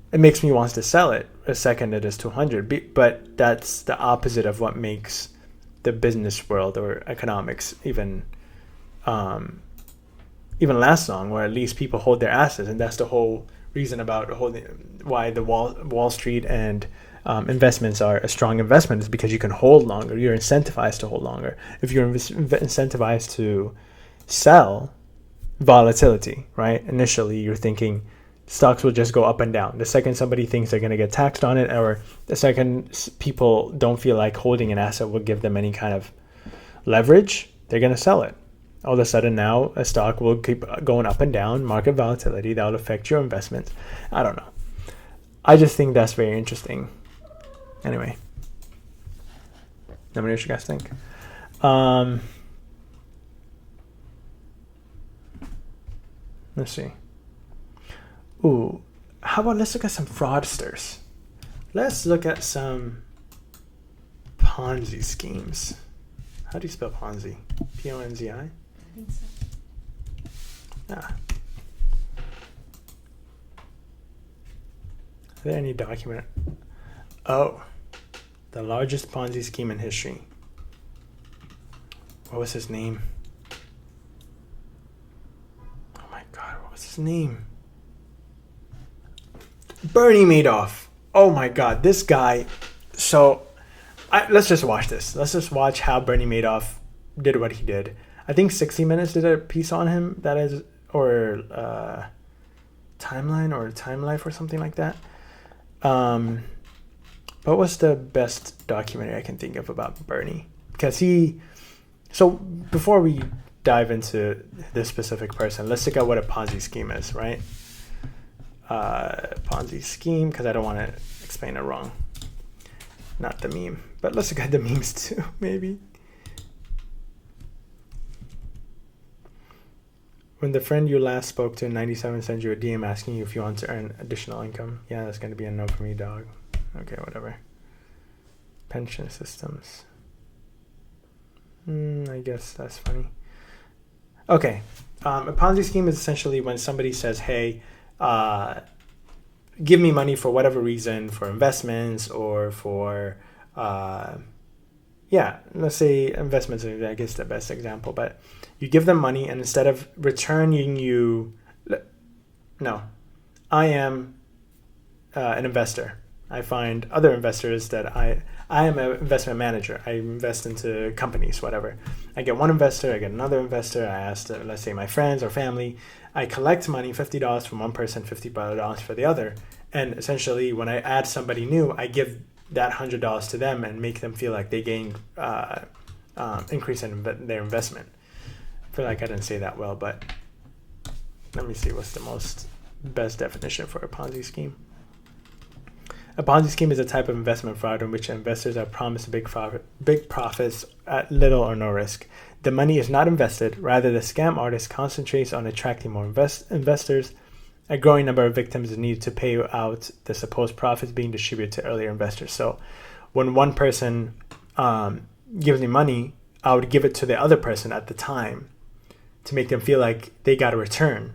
It makes me want to sell it a second it is 200, but that's the opposite of what makes the business world or economics even last long, where at least people hold their assets. And that's the whole reason about why the Wall Street and investments are a strong investment, is because you can hold longer. You're incentivized to hold longer. If you're incentivized to sell, volatility, right? Initially, you're thinking stocks will just go up and down. The second somebody thinks they're going to get taxed on it, or the second people don't feel like holding an asset will give them any kind of leverage, they're going to sell it. All of a sudden now a stock will keep going up and down, market volatility, that will affect your investment. I don't know. I just think that's very interesting. Anyway, let me know what you guys think. Let's see. Ooh, how about let's look at some fraudsters. Let's look at some Ponzi schemes. How do you spell Ponzi? P-O-N-Z-I? I think so. Ah. Are there any document? Oh, the largest Ponzi scheme in history. What was his name? Oh my God, what was his name? Bernie Madoff. Oh my God, this guy. So, let's just watch this. Let's just watch how Bernie Madoff did what he did. I think 60 Minutes did a piece on him. That is, or Timeline or Time Life or something like that. What was the best documentary I can think of about Bernie? Because so before we dive into this specific person, let's look at what a Ponzi scheme is, right? Ponzi scheme, because I don't want to explain it wrong. Not the meme, but let's look at the memes too, maybe. When the friend you last spoke to in 97 sends you a DM asking you if you want to earn additional income. Yeah, that's going to be a no for me, dog. Okay, whatever. Pension systems. I guess that's funny. Okay. A Ponzi scheme is essentially when somebody says, hey, give me money for whatever reason, for investments or for, let's say investments is, I guess, the best example. But you give them money, and instead of returning you... No. I am an investor. I find other investors that I am an investment manager. I invest into companies, whatever. I get one investor, I get another investor. I ask, let's say, my friends or family. I collect money, $50 from one person, $50 for the other. And essentially, when I add somebody new, I give that $100 to them and make them feel like they gained increase in their investment. I feel like I didn't say that well, but let me see what's the best definition for a Ponzi scheme. A Ponzi scheme is a type of investment fraud in which investors are promised big profits at little or no risk. The money is not invested. Rather, the scam artist concentrates on attracting more investors. A growing number of victims is needed to pay out the supposed profits being distributed to earlier investors. So when one person gives me money, I would give it to the other person at the time to make them feel like they got a return.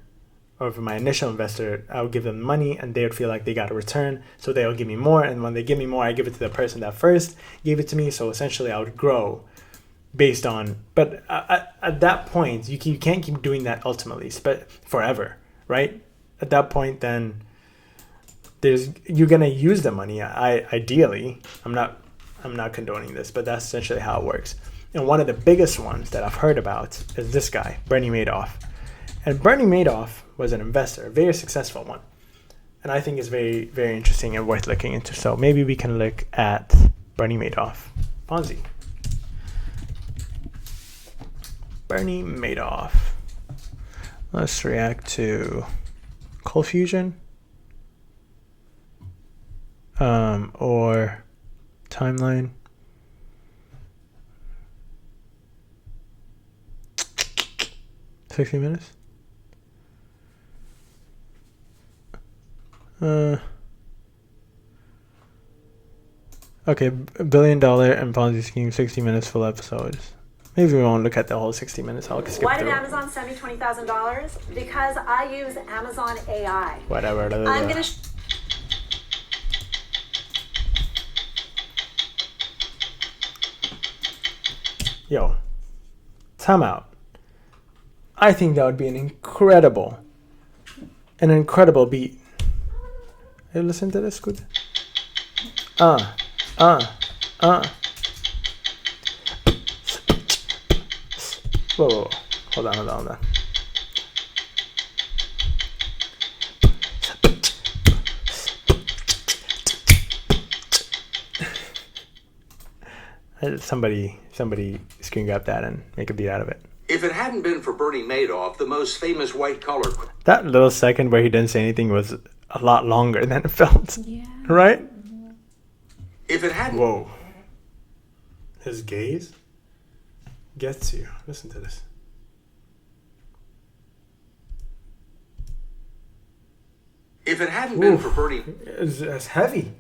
Or for my initial investor, I would give them money and they would feel like they got a return. So they'll give me more. And when they give me more, I give it to the person that first gave it to me. So essentially I would grow based on, but at that point, you can't keep doing that ultimately, but forever, right? At that point, then you're going to use the money. Ideally, I'm not condoning this, but that's essentially how it works. And one of the biggest ones that I've heard about is this guy, Bernie Madoff. And Bernie Madoff was an investor, a very successful one. And I think it's very, very interesting and worth looking into. So maybe we can look at Bernie Madoff. Ponzi. Bernie Madoff. Let's react to Cold Fusion. Or Timeline. $60 minutes. Okay, $1 billion and Ponzi scheme, 60 minutes full episodes. Maybe we won't look at the whole 60 minutes. I'll skip Why through. did Amazon send me $20,000? Because I use Amazon AI. Whatever. I'm gonna. Yo, time out. I think that would be an incredible beat. Hey, listen to this, good. Whoa. Hold on. Somebody screen grab that and make a beat out of it. If it hadn't been for Bernie Madoff, the most famous white-collar... That little second where he didn't say anything was a lot longer than it felt. Yeah. Right? If it hadn't... Whoa. His gaze gets you. Listen to this. If it hadn't been for Bernie... It's heavy.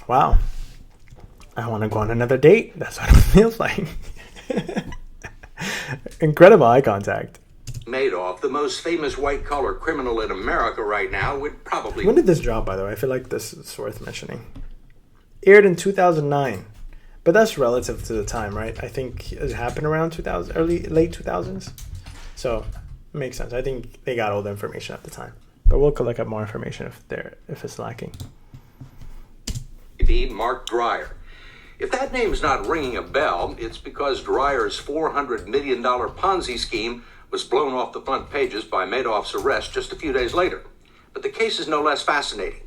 Wow. I want to go on another date. That's what it feels like. Incredible eye contact. Madoff, the most famous white-collar criminal in America right now, would probably... When did this drop, by the way? I feel like this is worth mentioning. Aired in 2009. But that's relative to the time, right? I think it happened around late 2000s. So, it makes sense. I think they got all the information at the time. But we'll look up more information if it's lacking. Mark Dreyer. If that name's not ringing a bell, it's because Dreyer's $400 million Ponzi scheme was blown off the front pages by Madoff's arrest just a few days later. But the case is no less fascinating.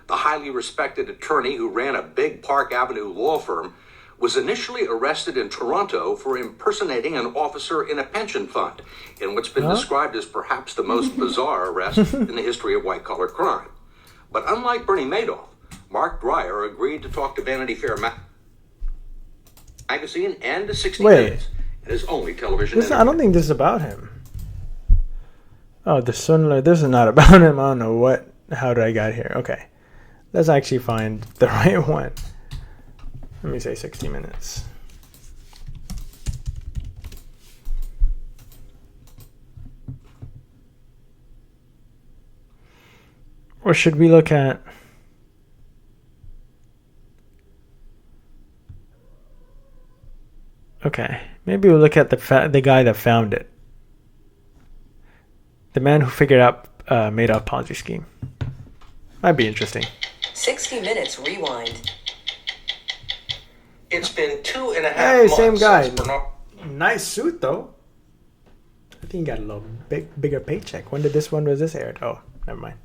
The highly respected attorney who ran a big Park Avenue law firm was initially arrested in Toronto for impersonating an officer in a pension fund, in what's been described as perhaps the most bizarre arrest in the history of white-collar crime. But unlike Bernie Madoff, Mark Dreyer agreed to talk to Vanity Fair magazine and to 60 Minutes, and his only television I don't think this is about him. Oh, this is not about him. I don't know how did I get here? Okay. Let's actually find the right one. Let me say 60 Minutes. Or should we look at... Okay, maybe we'll look at the guy that found it. The man who figured out Madoff Ponzi scheme. Might be interesting. 60 Minutes Rewind. It's been 2.5 months. Hey, same guy. Since Nice suit though. I think he got a little bigger paycheck. When was this aired? Oh, never mind.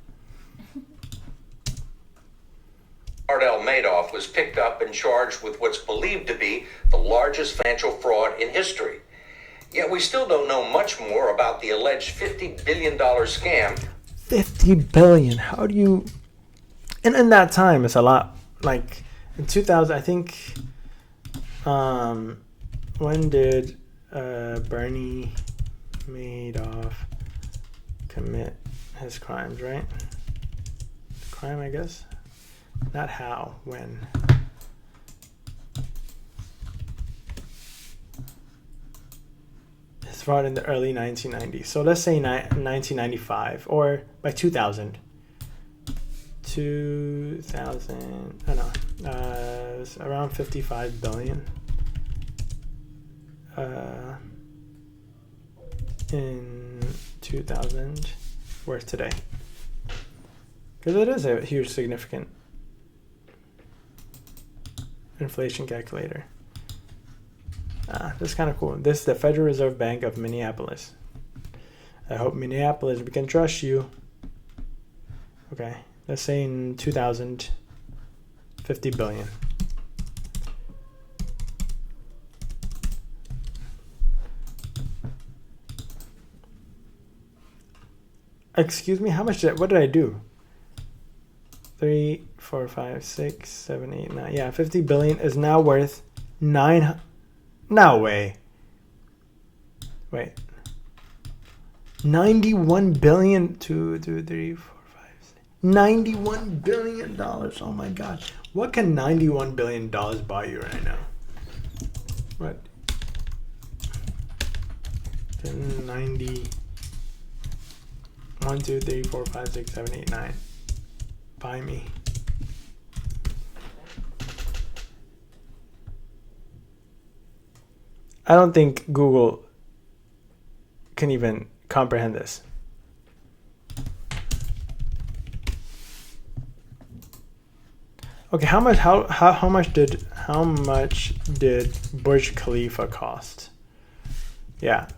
Bernard Madoff was picked up and charged with what's believed to be the largest financial fraud in history. Yet we still don't know much more about the alleged $50 billion scam. 50 billion. How do you... And in that time, it's a lot. Like, in 2000, I think... when did Bernie Madoff commit his crimes, right? Crime, I guess? Not how, when. His fraud in the early 1990s. So let's say 1995 or by 2000. 2000, I don't know. It was around 55 billion. In 2000, where's today? Because it is a huge significant inflation calculator. That's kind of cool. This is the Federal Reserve Bank of Minneapolis. I hope Minneapolis, we can trust you. Okay, let's say in 2000, 50 billion. Excuse me, how much what did I do? 3, 4, 5, 6, 7, 8, 9. Yeah, 50 billion is now worth 9. No way. Wait. 91 billion. 2, 3, 4, 5, 6. $91 billion. Oh my god. What can $91 billion buy you right now? What? 90. 1, 2, 3, 4, 5, 6, 7, 8, 9. Buy me. I don't think Google can even comprehend this. Okay, how much did Burj Khalifa cost? Yeah.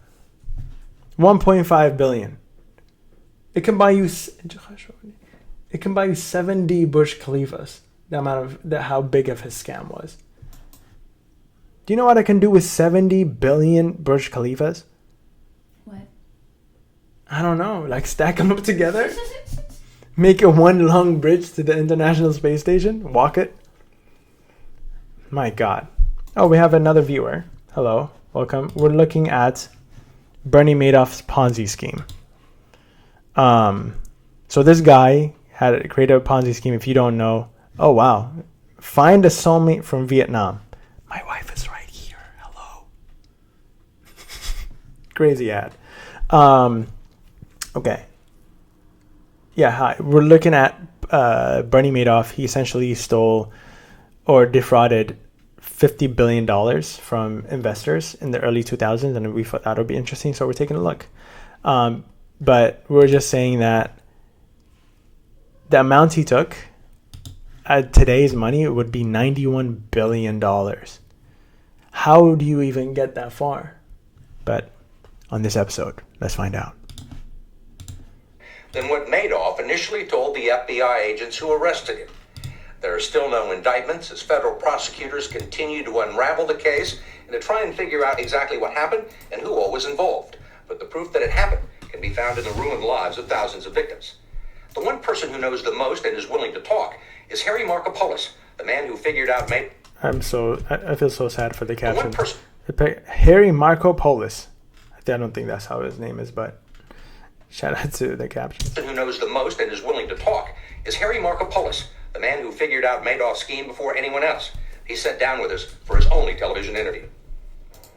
1.5 billion. It can buy you 70 Burj Khalifas. The amount of how big of his scam was. Do you know what I can do with 70 billion Burj Khalifas? What? I don't know. Like stack them up together? Make it one long bridge to the International Space Station? Walk it? My god. Oh, we have another viewer. Hello. Welcome. We're looking at Bernie Madoff's Ponzi scheme. So this guy had created a Ponzi scheme. If you don't know, oh wow. Find a soulmate from Vietnam. My wife is right here. Hello. Crazy ad. Okay. Yeah, hi. We're looking at Bernie Madoff. He essentially stole or defrauded $50 billion from investors in the early 2000s, and we thought that would be interesting, so we're taking a look. But we're just saying that the amount he took at today's money would be $91 billion. How do you even get that far? But on this episode, let's find out. Than what Madoff initially told the FBI agents who arrested him. There are still no indictments as federal prosecutors continue to unravel the case and to try and figure out exactly what happened and who all was involved. But the proof that it happened can be found in the ruined lives of thousands of victims. The one person who knows the most and is willing to talk is Harry Markopolos, the man who figured out I feel so sad for the caption. Harry Markopolos. I don't think that's how his name is, but shout out to the caption. The person who knows the most and is willing to talk is Harry Markopolos, the man who figured out Madoff's scheme before anyone else. He sat down with us for his only television interview.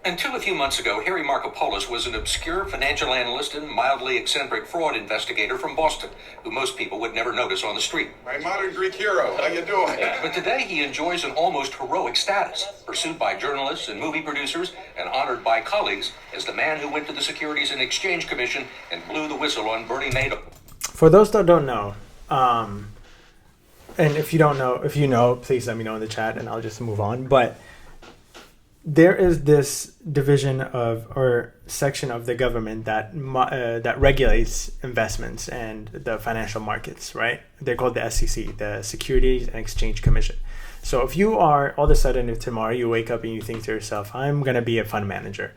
Until a few months ago, Harry Markopolos was an obscure financial analyst and mildly eccentric fraud investigator from Boston, who most people would never notice on the street. My modern Greek hero, how you doing? But today he enjoys an almost heroic status, pursued by journalists and movie producers and honored by colleagues as the man who went to the Securities and Exchange Commission and blew the whistle on Bernie Madoff. For those that don't know, and if you know, please let me know in the chat and I'll just move on. But there is this division or section of the government that regulates investments and the financial markets, right? They're called the SEC, the Securities and Exchange Commission. So if you are all of a sudden, if tomorrow you wake up and you think to yourself, I'm going to be a fund manager.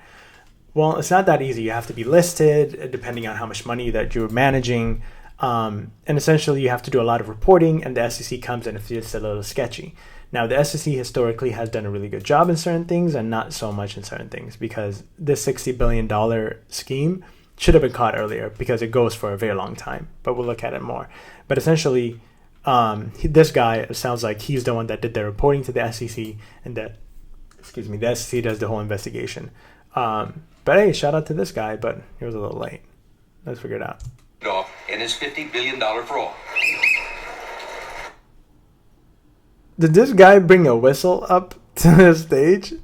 Well, it's not that easy. You have to be listed depending on how much money that you're managing. And essentially you have to do a lot of reporting, and the SEC comes in if it's a little sketchy. Now, the SEC historically has done a really good job in certain things and not so much in certain things, because this $60 billion scheme should have been caught earlier because it goes for a very long time, but we'll look at it more. But essentially, this guy, it sounds like he's the one that did the reporting to the SEC, and the SEC does the whole investigation. But hey, shout out to this guy, but he was a little late. Let's figure it out. And his $50 billion fraud. Did this guy bring a whistle up to the stage?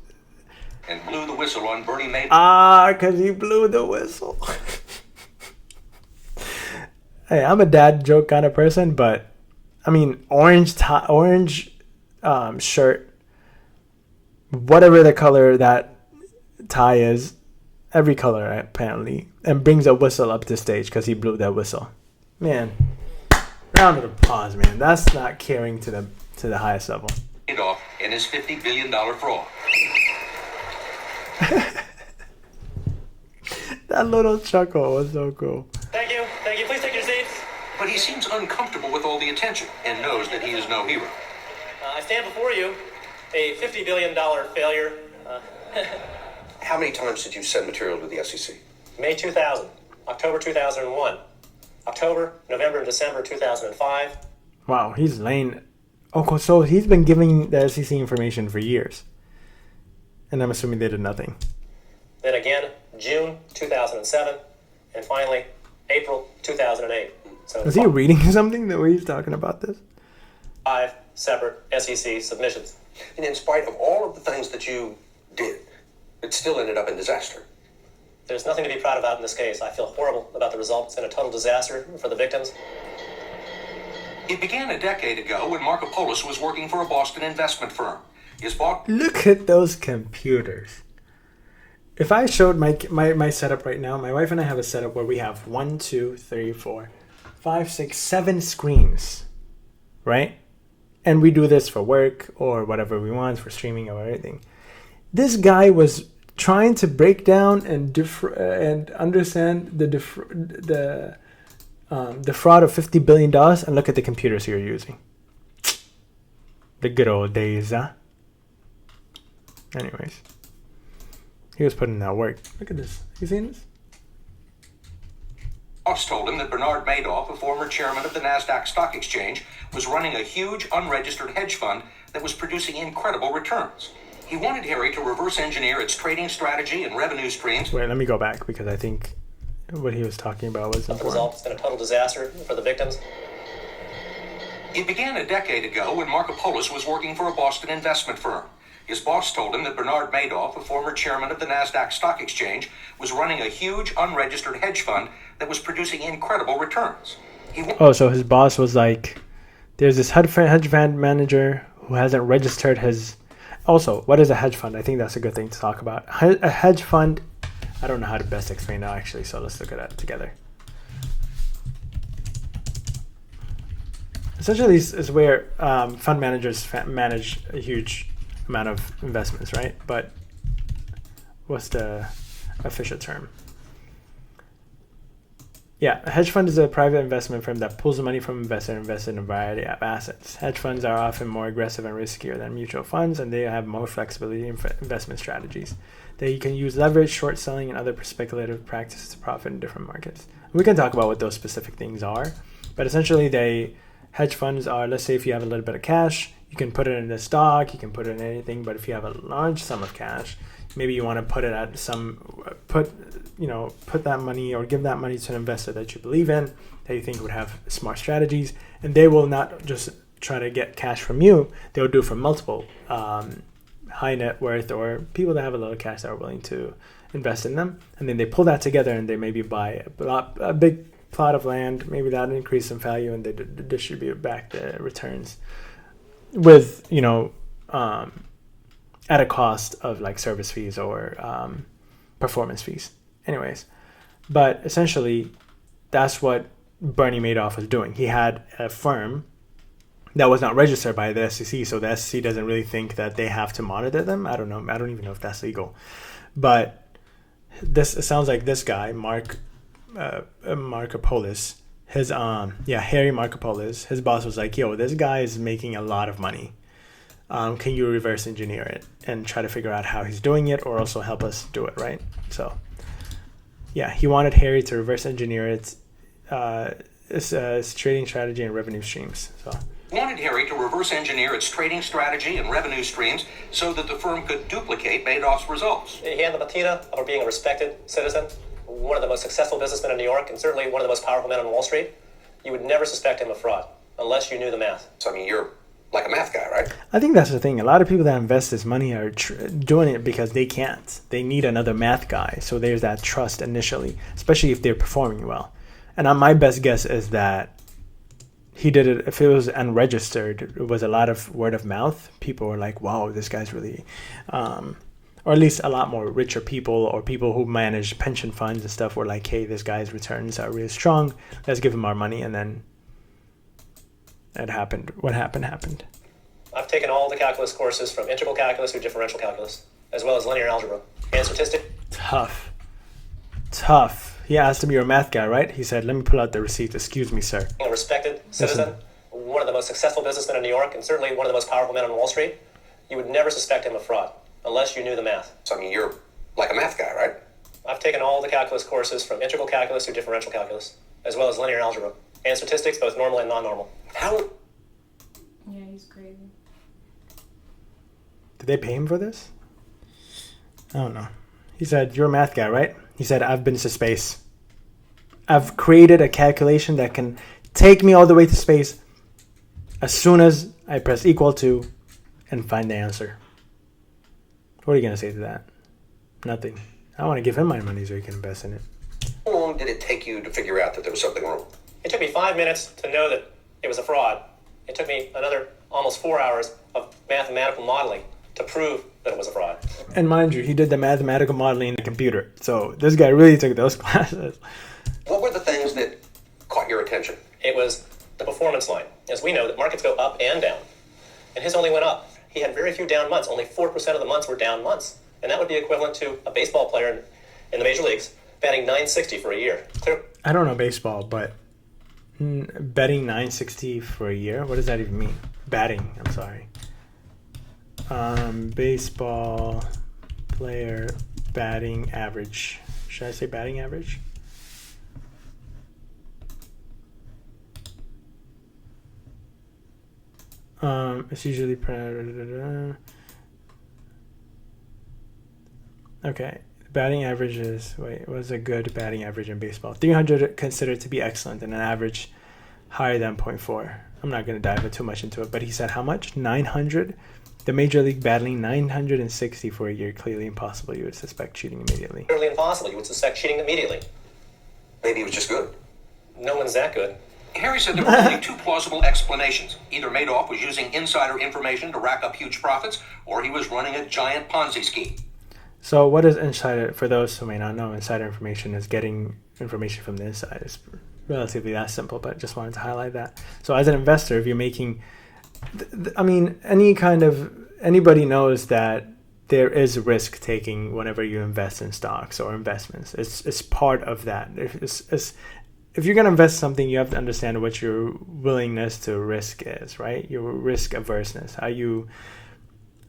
And blew the whistle on Bernie Madoff. Because he blew the whistle. Hey, I'm a dad joke kind of person, but I mean, orange shirt, whatever the color that tie is, every color apparently, and brings a whistle up to stage because he blew that whistle. Man, round of applause, man. That's not caring to the highest level. Madoff and his $50 billion fraud. That little chuckle was so cool. Thank you. Please take your seats. But he seems uncomfortable with all the attention and knows that he is no hero. I stand before you, a $50 billion failure. How many times did you send material to the SEC? May 2000, October 2001, October, November, and December 2005. Wow, he's laying... Oh, so he's been giving the SEC information for years. And I'm assuming they did nothing. Then again, June 2007, and finally, April 2008. So is he reading something the way he's talking about this? 5 separate SEC submissions. And in spite of all of the things that you did, it still ended up in disaster. There's nothing to be proud about in this case. I feel horrible about the result. It's been a total disaster for the victims. It began a decade ago when Markopolos was working for a Boston investment firm. His boss... Look at those computers. If I showed my setup right now, my wife and I have a setup where we have 1, 2, 3, 4, 5, 6, 7 screens, right? And we do this for work or whatever we want, for streaming or anything. This guy was trying to break down and understand the fraud of $50 billion, and look at the computers you're using. The good old days, huh? Anyways, he was putting in that work. Look at this. You seen this? Boss told him that Bernard Madoff, a former chairman of the NASDAQ stock exchange, was running a huge unregistered hedge fund that was producing incredible returns. He wanted Harry to reverse engineer its trading strategy and revenue streams. Wait, let me go back because I think what he was talking about was important. The result has been a total disaster for the victims. It began a decade ago when Markopolos was working for a Boston investment firm. His boss told him that Bernard Madoff, a former chairman of the NASDAQ stock exchange, was running a huge unregistered hedge fund that was producing incredible returns. Oh, so his boss was like, there's this hedge fund manager who hasn't registered his. Also, what is a hedge fund? I think that's a good thing to talk about. A hedge fund, I don't know how to best explain that actually, so let's look at that together. Essentially, is where fund managers manage a huge amount of investments, right? But what's the official term? Yeah, a hedge fund is a private investment firm that pulls the money from investors and invests in a variety of assets. Hedge funds are often more aggressive and riskier than mutual funds, and they have more flexibility in investment strategies. They can use leverage, short selling, and other speculative practices to profit in different markets. We can talk about what those specific things are, but essentially hedge funds are, let's say if you have a little bit of cash, you can put it in the stock, you can put it in anything, but if you have a large sum of cash, maybe you want to put it at put that money or give that money to an investor that you believe in, that you think would have smart strategies, and they will not just try to get cash from you, they'll do from multiple high net worth or people that have a little cash that are willing to invest in them, and then they pull that together and they maybe buy a big plot of land, maybe that increase in value, and they distribute back the returns with at a cost of like service fees or performance fees. Anyways, but essentially that's what Bernie Madoff was doing. He had a firm that was not registered by the SEC, so the SEC doesn't really think that they have to monitor them. I don't know. I don't even know if that's legal. But it sounds like this guy, Markopolos, Harry Markopolos, his boss was like, yo, this guy is making a lot of money. Can you reverse engineer it and try to figure out how he's doing it, or also help us do it, right? So, yeah, he wanted Harry to reverse engineer its trading strategy and revenue streams. So wanted Harry to reverse engineer its trading strategy and revenue streams so that the firm could duplicate Madoff's results. He had the patina of being a respected citizen, one of the most successful businessmen in New York, and certainly one of the most powerful men on Wall Street. You would never suspect him of fraud unless you knew the math. So, I mean, you're like a math guy, right? I think that's the thing. A lot of people that invest this money are doing it because they can't. They need another math guy. So there's that trust initially, especially if they're performing well. And my best guess is that he did it, if it was unregistered, it was a lot of word of mouth. People were like, wow, this guy's really, or at least a lot more richer people or people who manage pension funds and stuff were like, hey, this guy's returns are really strong. Let's give him our money. And then it happened. What happened. I've taken all the calculus courses from integral calculus to differential calculus, as well as linear algebra and statistics. Tough. He asked him, you're a math guy, right? He said, let me pull out the receipt. Excuse me, sir. A respected citizen, one of the most successful businessmen in New York, and certainly one of the most powerful men on Wall Street. You would never suspect him of fraud unless you knew the math. So, I mean, you're like a math guy, right? I've taken all the calculus courses from integral calculus to differential calculus, as well as linear algebra and statistics, both normal and non-normal. How? Yeah, he's crazy. Did they pay him for this? I don't know. He said, you're a math guy, right? He said, I've been to space. I've created a calculation that can take me all the way to space as soon as I press equal to and find the answer. What are you going to say to that? Nothing. I want to give him my money so he can invest in it. How long did it take you to figure out that there was something wrong? It took me 5 minutes to know that it was a fraud. It took me another almost 4 hours of mathematical modeling to prove that it was a fraud. And mind you, he did the mathematical modeling in the computer. So this guy really took those classes. What were the things that caught your attention? It was the performance line. As we know, that markets go up and down. And his only went up. He had very few down months. Only 4% of the months were down months. And that would be equivalent to a baseball player in the major leagues batting .960 for a year. Clear. I don't know baseball, but betting .960 for a year? What does that even mean? Batting, I'm sorry. Baseball player batting average. Should I say batting average? It's usually okay. Batting average is, what's a good batting average in baseball? 300 considered to be excellent and an average higher than 0.4. I'm not going to dive too much into it, but he said how much? 900? The Major League battling 960 for a year, clearly impossible. You would suspect cheating immediately. Clearly impossible. You would suspect cheating immediately. Maybe he was just good. No one's that good. Harry said there were only two plausible explanations. Either Madoff was using insider information to rack up huge profits, or he was running a giant Ponzi scheme. So what is insider? For those who may not know, insider information is getting information from the inside. It's relatively that simple, but just wanted to highlight that. So as an investor, if you're making, I mean, anybody knows that there is risk taking whenever you invest in stocks or investments. It's part of that. If you're going to invest something, you have to understand what your willingness to risk is, right? Your risk averseness. Are you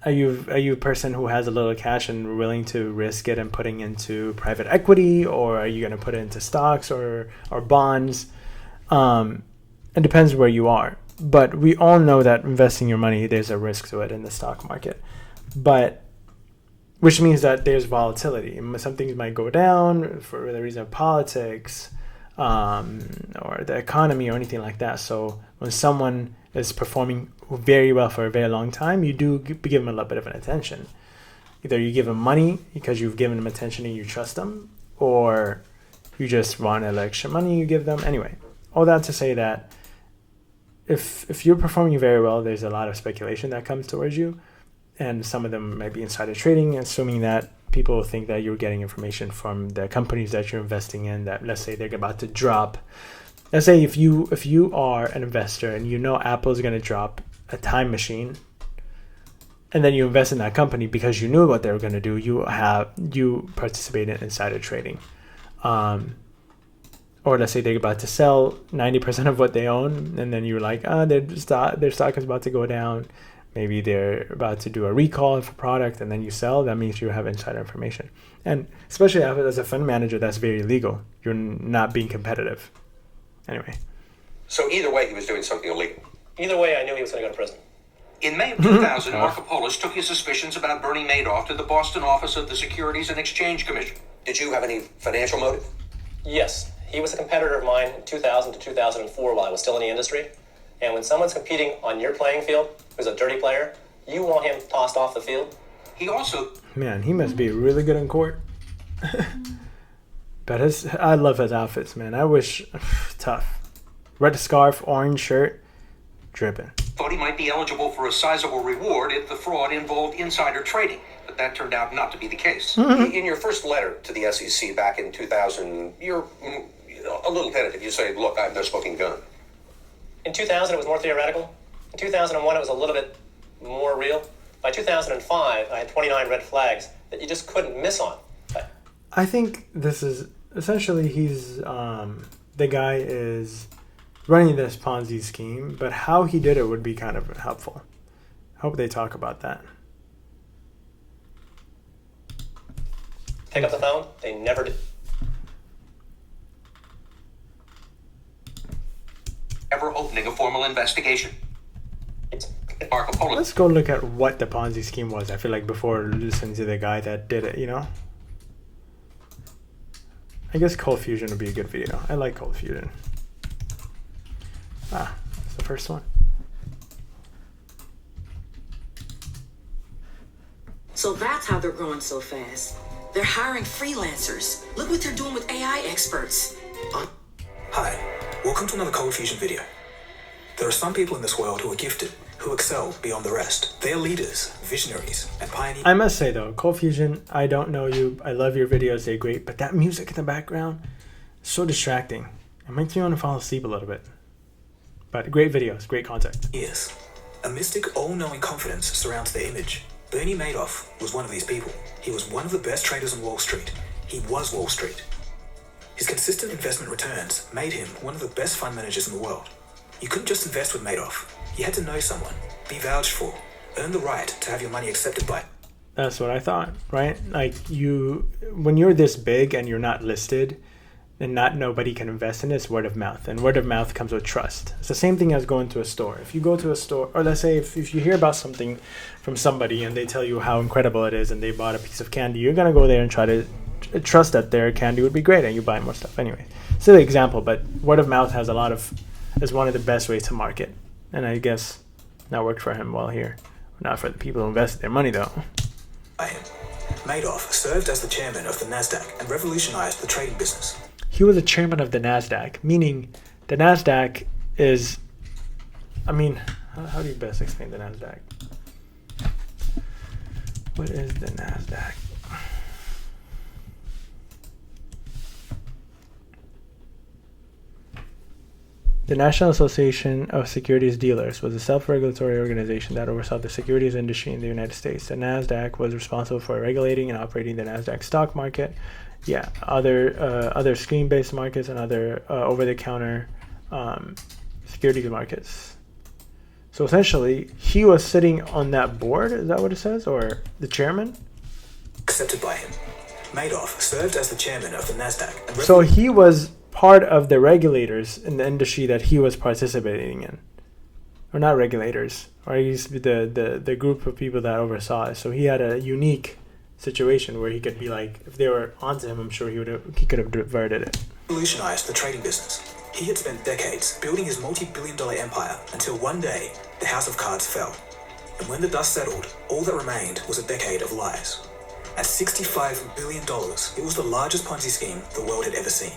a person who has a little cash and willing to risk it and putting into private equity, or are you going to put it into stocks or bonds? It depends where you are. But we all know that investing your money, there's a risk to it in the stock market. But which means that there's volatility. Some things might go down for the reason of politics, or the economy or anything like that. So when someone is performing very well for a very long time, you do give them a little bit of an attention. Either you give them money because you've given them attention and you trust them, or you just want election money you give them. Anyway, all that to say that if you're performing very well, there's a lot of speculation that comes towards you, and some of them might be insider trading, assuming that people think that you're getting information from the companies that you're investing in, that let's say they're about to drop. Let's say if you are an investor and you know Apple is going to drop a time machine, and then you invest in that company because you knew what they were going to do, you participate in insider trading. Or let's say they're about to sell 90% of what they own, and then you're like, their stock is about to go down. Maybe they're about to do a recall of a product, and then you sell. That means you have insider information. And especially as a fund manager, that's very illegal. You're not being competitive. Anyway. So either way, he was doing something illegal. Either way, I knew he was going to go to prison. In May of 2000, Marco Polis took his suspicions about Bernie Madoff to the Boston office of the Securities and Exchange Commission. Did you have any financial motive? Yes. He was a competitor of mine in 2000 to 2004 while I was still in the industry. And when someone's competing on your playing field, who's a dirty player, you want him tossed off the field. He also... Man, he must be really good in court. But I love his outfits, man. I wish... Tough. Red scarf, orange shirt, dripping. Thought he might be eligible for a sizable reward if the fraud involved insider trading, but that turned out not to be the case. Mm-hmm. In your first letter to the SEC back in 2000, you're a little tentative. You say, look, I'm no smoking gun. In 2000, it was more theoretical. In 2001, it was a little bit more real. By 2005, I had 29 red flags that you just couldn't miss on. I think this is essentially the guy is running this Ponzi scheme, but how he did it would be kind of helpful. Hope they talk about that. Pick up the phone. They never did. Ever opening a formal investigation. Marco Polo. Let's go look at what the Ponzi scheme was. I feel like before listening to the guy that did it, I guess Cold Fusion would be a good video. I like Cold Fusion. It's the first one. So that's how they're growing so fast. They're hiring freelancers. Look what they're doing with AI experts. Hi, welcome to another Cold Fusion video. There are some people in this world who are gifted, who excel beyond the rest. They are leaders, visionaries, and pioneers. I must say though, Cold Fusion, I don't know you. I love your videos, they're great, but that music in the background is so distracting. It makes me want to fall asleep a little bit. But great videos, great content. Yes. A mystic, all-knowing confidence surrounds their image. Bernie Madoff was one of these people. He was one of the best traders on Wall Street. He was Wall Street. His consistent investment returns made him one of the best fund managers in the world. You couldn't just invest with Madoff. You had to know someone, be vouched for, earn the right to have your money accepted by. That's what I thought, right? Like when you're this big and you're not listed, and not nobody can invest in it, it's word of mouth. And word of mouth comes with trust. It's the same thing as going to a store. If you go to a store, or let's say if you hear about something from somebody and they tell you how incredible it is and they bought a piece of candy, you're going to go there and try to trust that their candy would be great and you buy more stuff anyway. Silly example, but word of mouth is one of the best ways to market. And I guess that worked for him well here. Not for the people who invested their money though. Madoff served as the chairman of the NASDAQ and revolutionized the trading business. He was the chairman of the NASDAQ, meaning the NASDAQ is, I mean, how do you best explain the NASDAQ? What is the NASDAQ? The National Association of Securities Dealers was a self-regulatory organization that oversaw the securities industry in the United States. The NASDAQ was responsible for regulating and operating the NASDAQ stock market, other screen-based markets, and other over-the-counter securities markets. So essentially, he was sitting on that board, is that what it says? Or the chairman? Accepted by him. Madoff served as the chairman of the NASDAQ. And so he was part of the regulators in the industry that he was participating in. Or not regulators, or he's the group of people that oversaw it. So he had a unique situation where he could be like, if they were onto him, I'm sure he could have diverted it. Revolutionized the trading business. He had spent decades building his multi-billion-dollar empire until one day the house of cards fell. And when the dust settled, all that remained was a decade of lies. At $65 billion, it was the largest Ponzi scheme the world had ever seen.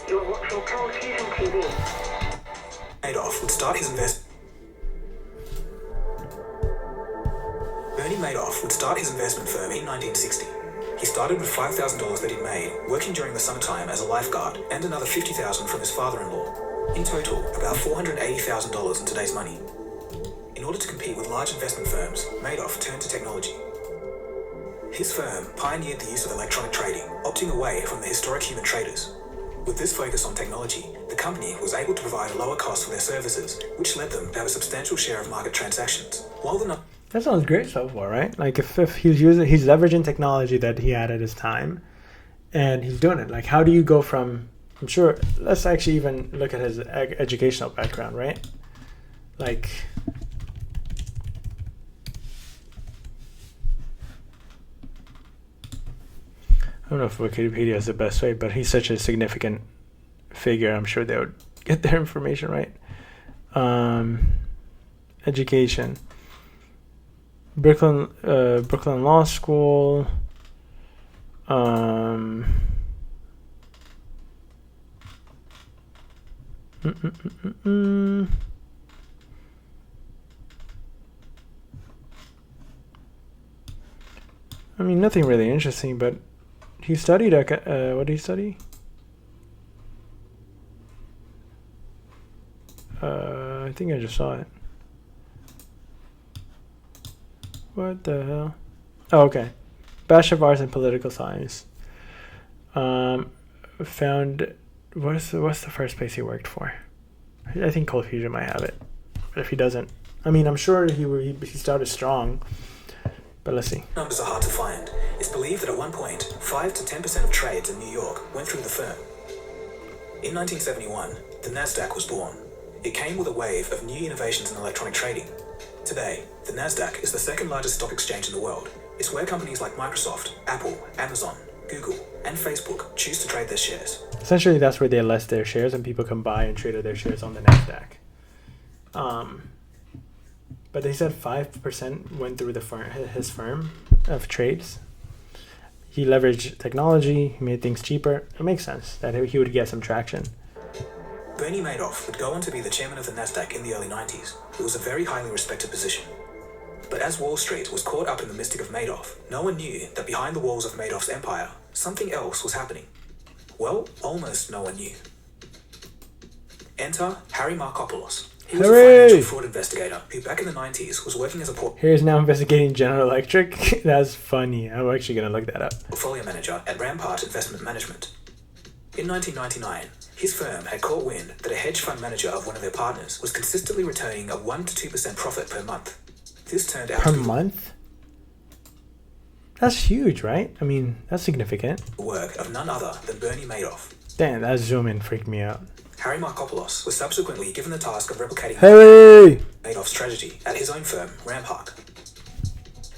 You're watching Cold Fusion TV. Madoff would start his Bernie Madoff would start his investment firm in 1960. He started with $5,000 that he'd made, working during the summertime as a lifeguard, and another $50,000 from his father-in-law. In total, about $480,000 in today's money. In order to compete with large investment firms, Madoff turned to technology. His firm pioneered the use of electronic trading, opting away from the historic human traders. With this focus on technology, the company was able to provide lower costs for their services, which led them to have a substantial share of market transactions. While that sounds great so far, right? Like if he's leveraging technology that he had at his time, and he's doing it. Like, how do you go from? I'm sure. Let's actually even look at his educational background, right? Like, I don't know if Wikipedia is the best way, but he's such a significant figure. I'm sure they would get their information right. Education. Brooklyn Law School. I mean, nothing really interesting, but he studied what did he study? I think I just saw it. What the hell? Oh, okay. Bachelor of Arts in Political Science. Found what's the first place he worked for? I think Cold Fusion might have it, but if he doesn't, I mean, I'm sure he started strong. But let's see. Numbers are hard to find. It's believed that at one point, 5 to 10% of trades in New York went through the firm. In 1971, the NASDAQ was born. It came with a wave of new innovations in electronic trading. Today, the NASDAQ is the second largest stock exchange in the world. It's where companies like Microsoft, Apple, Amazon, Google, and Facebook choose to trade their shares. Essentially, that's where they list their shares and people can buy and trade their shares on the NASDAQ. But they said 5% went through his firm of trades. He leveraged technology, he made things cheaper. It makes sense that he would get some traction. Bernie Madoff would go on to be the chairman of the NASDAQ in the early 90s. It was a very highly respected position. But as Wall Street was caught up in the mystic of Madoff, no one knew that behind the walls of Madoff's empire, something else was happening. Well, almost no one knew. Enter Harry Markopolos. He was a financial fraud investigator who back in the 90s was working as a Here's now investigating General Electric. That's funny. I'm actually going to look that up. Portfolio manager at Rampart Investment Management. In 1999, his firm had caught wind that a hedge fund manager of one of their partners was consistently returning a 1 to 2% profit per month. This turned out per month? That's huge, right? I mean, that's significant. The work of none other than Bernie Madoff. Damn, that zoom in freaked me out. Harry Markopolos was subsequently given the task of replicating Madoff's strategy at his own firm, Rampart.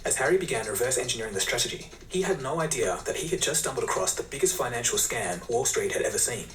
As Harry began reverse engineering the strategy, he had no idea that he had just stumbled across the biggest financial scam Wall Street had ever seen.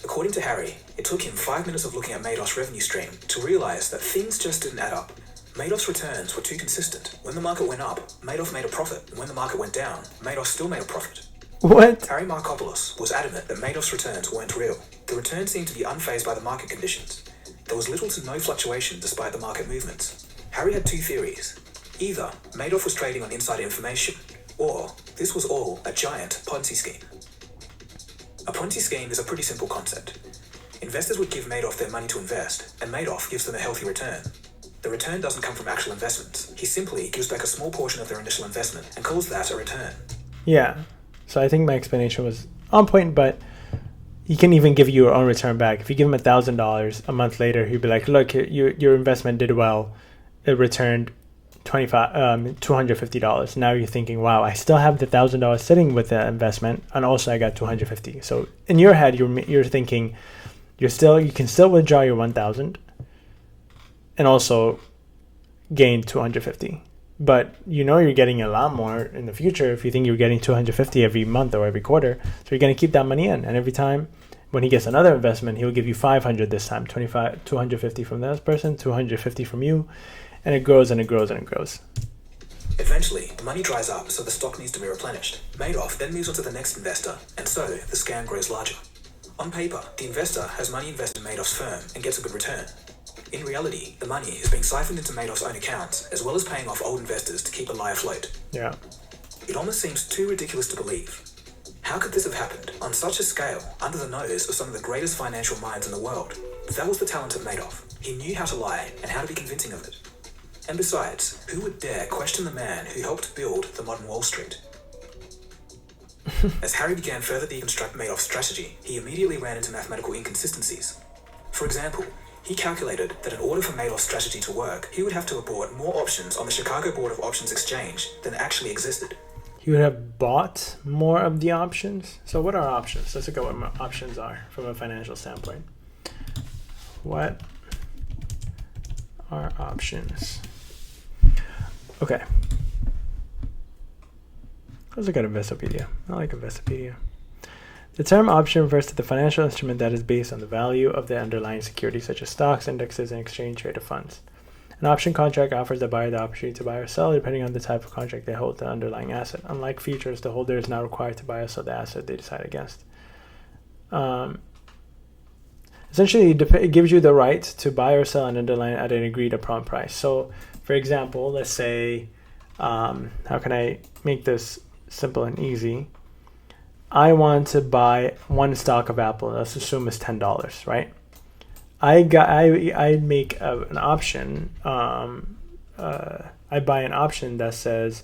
According to Harry, it took him 5 minutes of looking at Madoff's revenue stream to realize that things just didn't add up. Madoff's returns were too consistent. When the market went up, Madoff made a profit, and when the market went down, Madoff still made a profit. What? Harry Markopolos was adamant that Madoff's returns weren't real. The returns seemed to be unfazed by the market conditions. there was little to no fluctuation despite the market movements. Harry had two theories. Either Madoff was trading on insider information, or this was all a giant Ponzi scheme. A Ponzi scheme is a pretty simple concept. Investors would give Madoff their money to invest, and Madoff gives them a healthy return. The return doesn't come from actual investments. He simply gives back a small portion of their initial investment and calls that a return. Yeah. So I think my explanation was on point, but he can even give you your own return back. If you give him $1,000 a month later, he'd be like, look, your investment did well. It returned $250. Now you're thinking, wow, I still have the $1,000 sitting with the investment, and also I got $250. So in your head, you're thinking you can still withdraw your $1,000 and also gain $250. But you're getting a lot more in the future if you think you're getting $250 every month or every quarter. So you're going to keep that money in, and every time when he gets another investment, he'll give you $500 this time, $250 from that person, $250 from you, and it grows and it grows and it grows. Eventually, the money dries up, so the stock needs to be replenished. Madoff then moves on to the next investor, and so the scam grows larger. On paper, the investor has money invested in Madoff's firm and gets a good return. In reality, the money is being siphoned into Madoff's own accounts, as well as paying off old investors to keep the lie afloat. Yeah. It almost seems too ridiculous to believe. How could this have happened on such a scale, under the nose of some of the greatest financial minds in the world? But that was the talent of Madoff. He knew how to lie and how to be convincing of it. And besides, who would dare question the man who helped build the modern Wall Street? As Harry began further to deconstruct Madoff's strategy, he immediately ran into mathematical inconsistencies. For example, he calculated that in order for Madoff's strategy to work, he would have to have bought more options on the Chicago Board of Options Exchange than actually existed. He would have bought more of the options. So what are options? Let's look at what options are from a financial standpoint. What are options? Okay. Let's look at Investopedia. I like Investopedia. The term option refers to the financial instrument that is based on the value of the underlying security, such as stocks, indexes, and exchange-traded funds. An option contract offers the buyer the opportunity to buy or sell depending on the type of contract they hold the underlying asset. Unlike futures, the holder is not required to buy or sell the asset they decide against. Essentially, it gives you the right to buy or sell an underlying at an agreed upon price. So, for example, let's say, how can I make this simple and easy? I want to buy one stock of Apple. Let's assume it's $10, right? I make an option. I buy an option that says,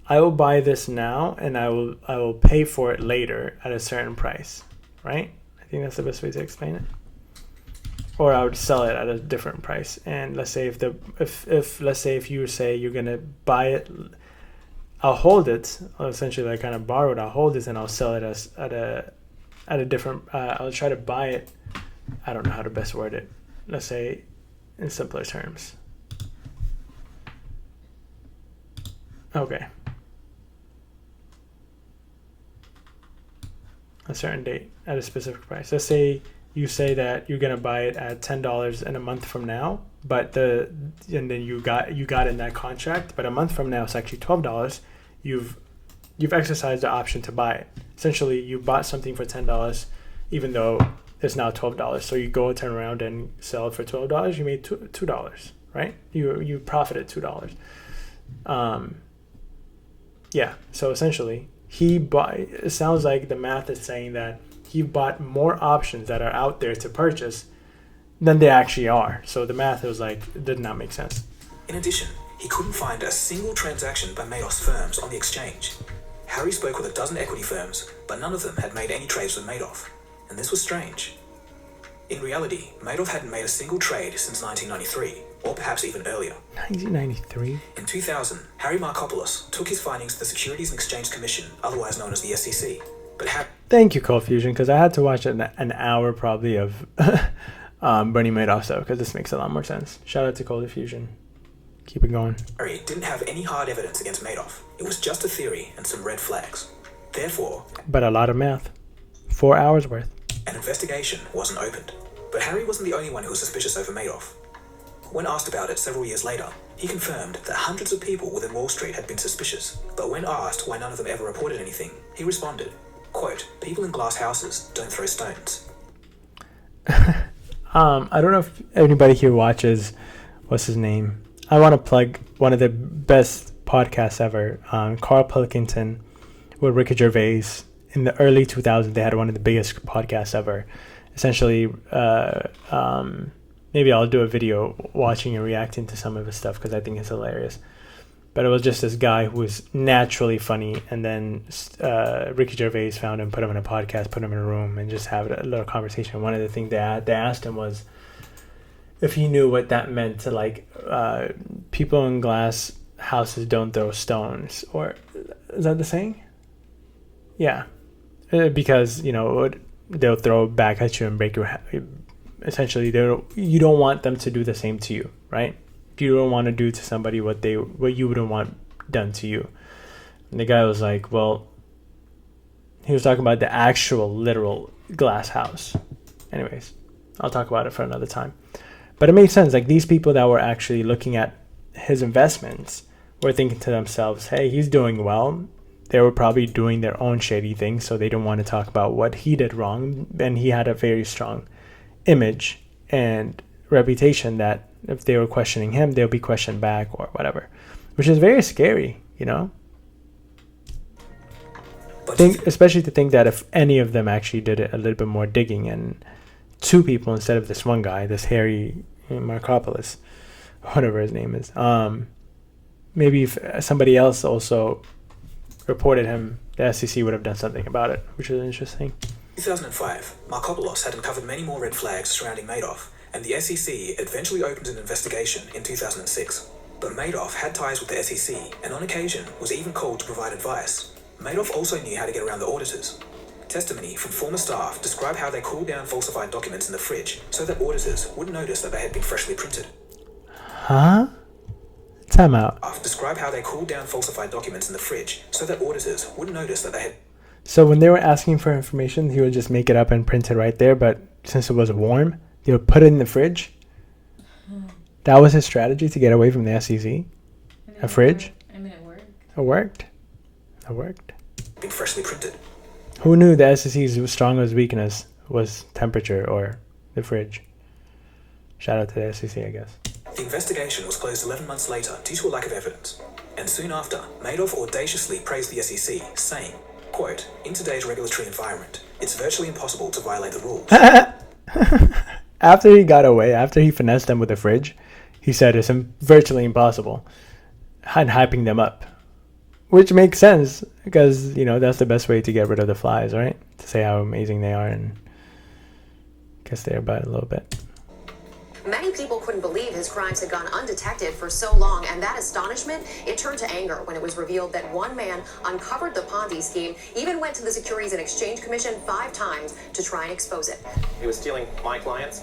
I will buy this now and I will pay for it later at a certain price, right? I think that's the best way to explain it. Or I would sell it at a different price. And let's say if you say you're gonna buy it, I'll hold it. Essentially, I kind of borrowed. I'll hold it and I'll sell it at a different. I'll try to buy it. I don't know how to best word it. Let's say in simpler terms. Okay. A certain date at a specific price. Let's say you say that you're gonna buy it at $10 in a month from now, but and then you got in that contract, but a month from now it's actually $12. You've exercised the option to buy it. Essentially, you bought something for $10, even though it's now $12. So you go turn around and sell it for $12. You made $2, right? You profited $2. Yeah. So essentially, it sounds like the math is saying that he bought more options that are out there to purchase than they actually are. So the math was like, it did not make sense. In addition, he couldn't find a single transaction by Madoff's firms on the exchange. Harry spoke with a dozen equity firms, but none of them had made any trades with Madoff. And this was strange. In reality, Madoff hadn't made a single trade since 1993, or perhaps even earlier. 1993? In 2000, Harry Markopoulos took his findings to the Securities and Exchange Commission, otherwise known as the SEC. But Thank you, Cold Fusion, because I had to watch an hour probably of Bernie Madoff stuff, because this makes a lot more sense. Shout out to Cold Fusion. Keep it going. Harry didn't have any hard evidence against Madoff. It was just a theory and some red flags. Therefore, but a lot of math. 4 hours worth. An investigation wasn't opened. But Harry wasn't the only one who was suspicious over Madoff. When asked about it several years later, he confirmed that hundreds of people within Wall Street had been suspicious. But when asked why none of them ever reported anything, he responded, quote, "People in glass houses don't throw stones." I don't know if anybody here watches, what's his name? I want to plug one of the best podcasts ever, Carl Pilkington with Ricky Gervais. In the early 2000s, they had one of the biggest podcasts ever. Essentially, maybe I'll do a video watching and reacting to some of his stuff because I think it's hilarious. But it was just this guy who was naturally funny, and then Ricky Gervais found him, put him in a podcast, put him in a room, and just have a little conversation. One of the things they asked him was if he knew what that meant to, like, people in glass houses don't throw stones. Or is that the saying? Yeah. Because, you know, they'll throw back at you and break your essentially, you don't want them to do the same to you, right? You don't want to do to somebody what you wouldn't want done to you. And the guy was like, well, he was talking about the actual literal glass house. Anyways, I'll talk about it for another time. But it made sense. Like, these people that were actually looking at his investments were thinking to themselves, hey, he's doing well. They were probably doing their own shady things, so they didn't want to talk about what he did wrong. And he had a very strong image and reputation that if they were questioning him, they'll be questioned back or whatever, which is very scary, you know? Especially to think that if any of them actually did a little bit more digging, and two people instead of this one guy, this Harry Markopolos, whatever his name is, maybe if somebody else also reported him, the SEC would have done something about it, which is interesting. 2005, Markopolos had uncovered many more red flags surrounding Madoff, and the SEC eventually opened an investigation in 2006. But Madoff had ties with the SEC, and on occasion was even called to provide advice. Madoff also knew how to get around the auditors. Testimony from former staff described how they cooled down falsified documents in the fridge so that auditors wouldn't notice that they had been freshly printed. Huh? Time out. Describe how they cooled down falsified documents in the fridge so that auditors wouldn't notice that they had... So when they were asking for information, he would just make it up and print it right there, but since it was warm, they would put it in the fridge. That was his strategy to get away from the SEC. A fridge. It worked. It worked. It worked. Been freshly printed. Who knew the SEC's strongest weakness was temperature or the fridge? Shout out to the SEC, I guess. The investigation was closed 11 months later due to a lack of evidence. And soon after, Madoff audaciously praised the SEC, saying, quote, "In today's regulatory environment, it's virtually impossible to violate the rules." After he got away, after he finessed them with the fridge, he said it's virtually impossible, and hyping them up, which makes sense because, you know, that's the best way to get rid of the flies, right? To say how amazing they are and kiss their butt a little bit. Many people couldn't believe his crimes had gone undetected for so long, and that astonishment, it turned to anger when it was revealed that one man uncovered the Ponzi scheme, even went to the Securities and Exchange Commission 5 times to try and expose it. He was stealing my clients,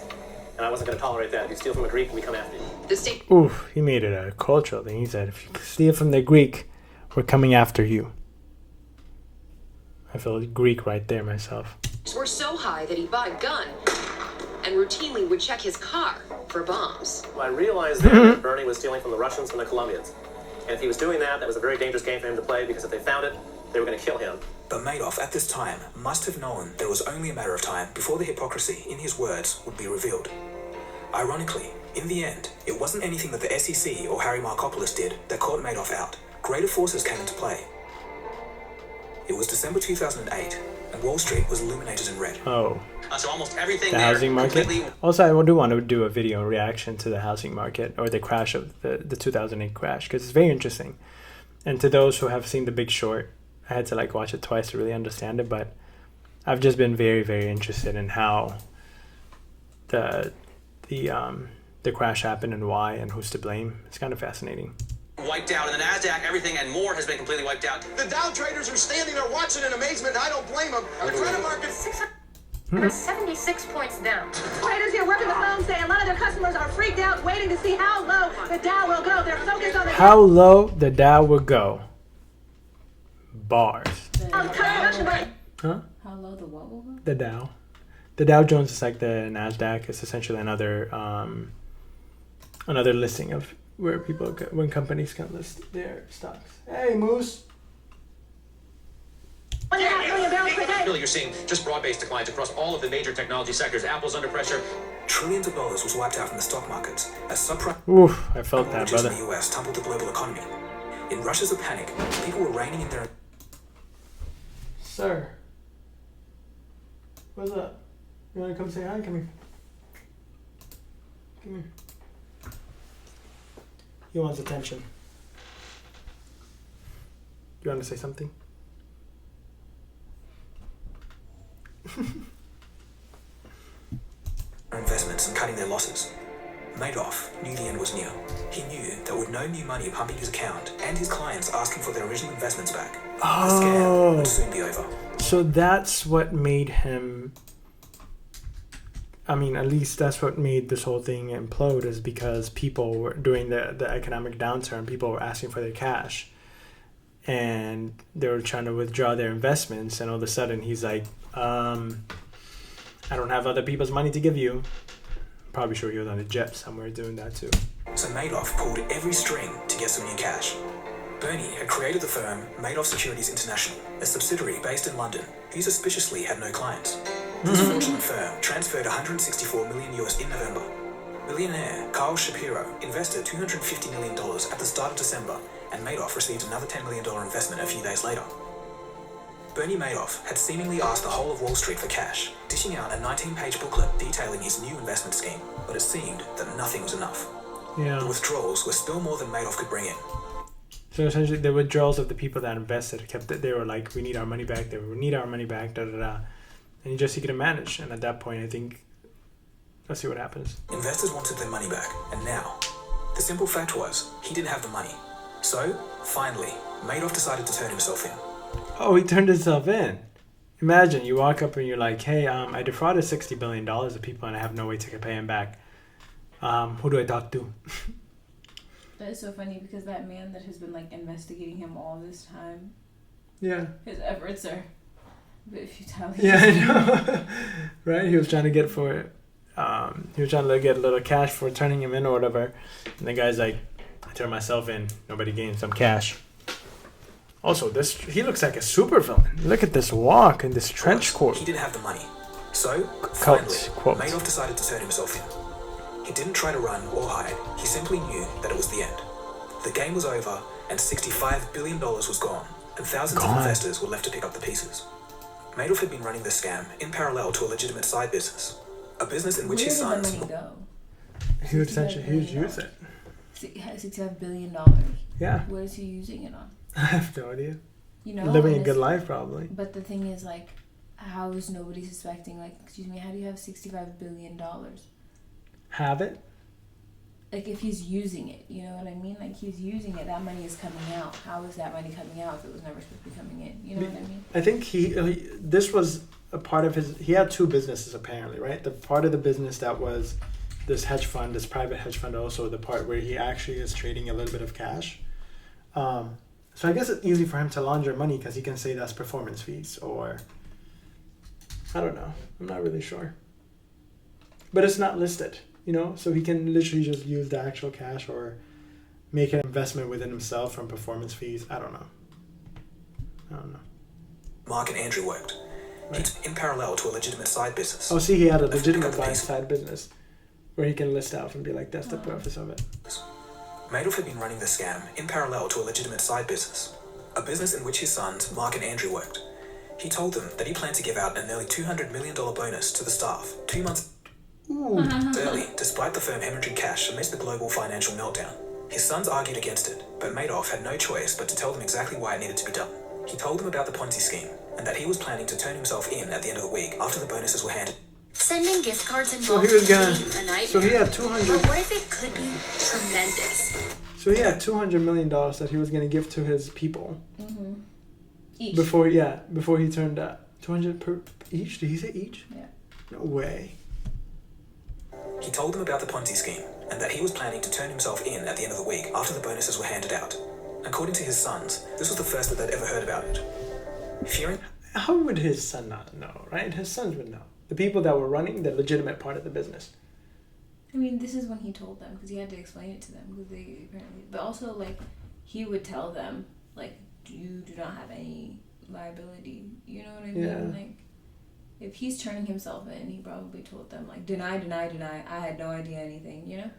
and I wasn't going to tolerate that. If you steal from a Greek, we come after you. The state... Oof, he made it a cultural thing. He said, if you steal from the Greek, we're coming after you. I feel Greek right there myself. ...were so high that he bought a gun and routinely would check his car for bombs. Well, I realized then that Bernie was stealing from the Russians and the Colombians. And if he was doing that, that was a very dangerous game for him to play, because if they found it, they were going to kill him. But Madoff at this time must have known that it was only a matter of time before the hypocrisy in his words would be revealed. Ironically, in the end, it wasn't anything that the SEC or Harry Markopolos did that caught Madoff out. Greater forces came into play. It was December 2008, and Wall Street was illuminated in red. Oh. So almost everything the housing market. Also, I do want to do a video reaction to the housing market, or the crash of the 2008 crash, because it's very interesting. And to those who have seen The Big Short, I had to watch it twice to really understand it, but I've just been very, very interested in how the crash happened and why and who's to blame. It's kind of fascinating. Wiped out, and the NASDAQ, everything and more has been completely wiped out. The Dow traders are standing there watching in amazement. I don't blame them. The credit market... 76 points down. Traders here working the phone say a lot of their customers are freaked out, waiting to see how low the Dow will go. They're focused on the how low the Dow will go. Bars. Huh? How low the what will go? The Dow. The Dow Jones is like the NASDAQ. It's essentially another listing of where when companies can list their stocks. Hey, Moose. 1.5 million barrels per day. Really, you're seeing just broad-based declines across all of the major technology sectors. Apple's under pressure. Trillions of dollars was wiped out from the stock markets as subprime Oof, I felt that, mortgages brother. in the US tumbled the global economy. In rushes of panic, people were reining in their... Sir. What's up? You want to come say hi? Come here. Come here. He wants attention. You want to say something? investments and cutting their losses. Madoff knew the end was near. He knew that with no new money pumping his account and his clients asking for their original investments back, the scam would soon be over. So that's what made him... I mean, at least that's what made this whole thing implode, is because people were, during the economic downturn, people were asking for their cash. And they were trying to withdraw their investments, and all of a sudden he's like, I don't have other people's money to give you. Probably sure he was on a jet somewhere doing that too. So Madoff pulled every string to get some new cash. Bernie had created the firm Madoff Securities International, a subsidiary based in London, who suspiciously had no clients. This fraudulent firm transferred $164 million in November. Billionaire Carl Shapiro invested $250 million at the start of December, and Madoff received another $10 million investment a few days later. Bernie Madoff had seemingly asked the whole of Wall Street for cash, dishing out a 19-page booklet detailing his new investment scheme, but it seemed that nothing was enough. Yeah. The withdrawals were still more than Madoff could bring in. So essentially, the withdrawals of the people that invested they were like, we need our money back, we need our money back, da da da. And he couldn't manage. And at that point, I think, let's see what happens. Investors wanted their money back, and now, the simple fact was, he didn't have the money. So, finally, Madoff decided to turn himself in. Oh, he turned himself in. Imagine, you walk up and you're like, hey, I defrauded $60 billion of people and I have no way to pay him back. Who do I talk to? That is so funny, because that man that has been like investigating him all this time, Yeah. his efforts are a bit futile. Yeah, I know. Right? He was trying to get get a little cash for turning him in or whatever. And the guy's like, I turned myself in. Nobody gained some cash. Also, he looks like a super villain. Look at this walk and this trench coat. He didn't have the money. So, finally, Madoff decided to turn himself in. He didn't try to run or hide. He simply knew that it was the end. The game was over, and $65 billion was gone, and thousands of investors were left to pick up the pieces. Madoff had been running the scam in parallel to a legitimate side business. A business in which his sons... Where did the money go? He would use it. $65 billion. Yeah. What is he using it on? I have no idea. You know, living a good life, probably. But the thing is, like, how is nobody suspecting? Like, excuse me, how do you have $65 billion? Have it? Like, if he's using it, you know what I mean? Like, he's using it, that money is coming out. How is that money coming out if it was never supposed to be coming in? You know what I mean? I think this was a part of he had two businesses apparently, right? The part of the business that was this hedge fund, this private hedge fund, also the part where he actually is trading a little bit of cash. So I guess it's easy for him to launder money because he can say that's performance fees, or I don't know. I'm not really sure. But it's not listed, you know? So he can literally just use the actual cash or make an investment within himself from performance fees. I don't know. Mark and Andrew worked. Right. In parallel to a legitimate side business. Oh, see, he had a legitimate side business where he can list out and be like, that's the purpose of it. Madoff had been running the scam in parallel to a legitimate side business, a business in which his sons, Mark and Andrew, worked. He told them that he planned to give out a nearly $200 million bonus to the staff 2 months early, despite the firm hemorrhaging cash amidst the global financial meltdown. His sons argued against it, but Madoff had no choice but to tell them exactly why it needed to be done. He told them about the Ponzi scheme, and that he was planning to turn himself in at the end of the week after the bonuses were handed. Sending gift cards and so he was gonna. So he had 200. But what if it could be tremendous? So he had $200 million that he was gonna give to his people. Mm-hmm. Each. Before he turned 200 per each. Did he say each? Yeah. No way. He told them about the Ponzi scheme and that he was planning to turn himself in at the end of the week after the bonuses were handed out. According to his sons, this was the first that they'd ever heard about it. Fearing. How would his son not know, right? His sons would know. The people that were running the legitimate part of the business. I mean, this is when he told them, because he had to explain it to them, because they apparently... But also, like, he would tell them, like, you do not have any liability. You know what I mean? Yeah. Like, if he's turning himself in, he probably told them, like, deny. I had no idea anything, you know?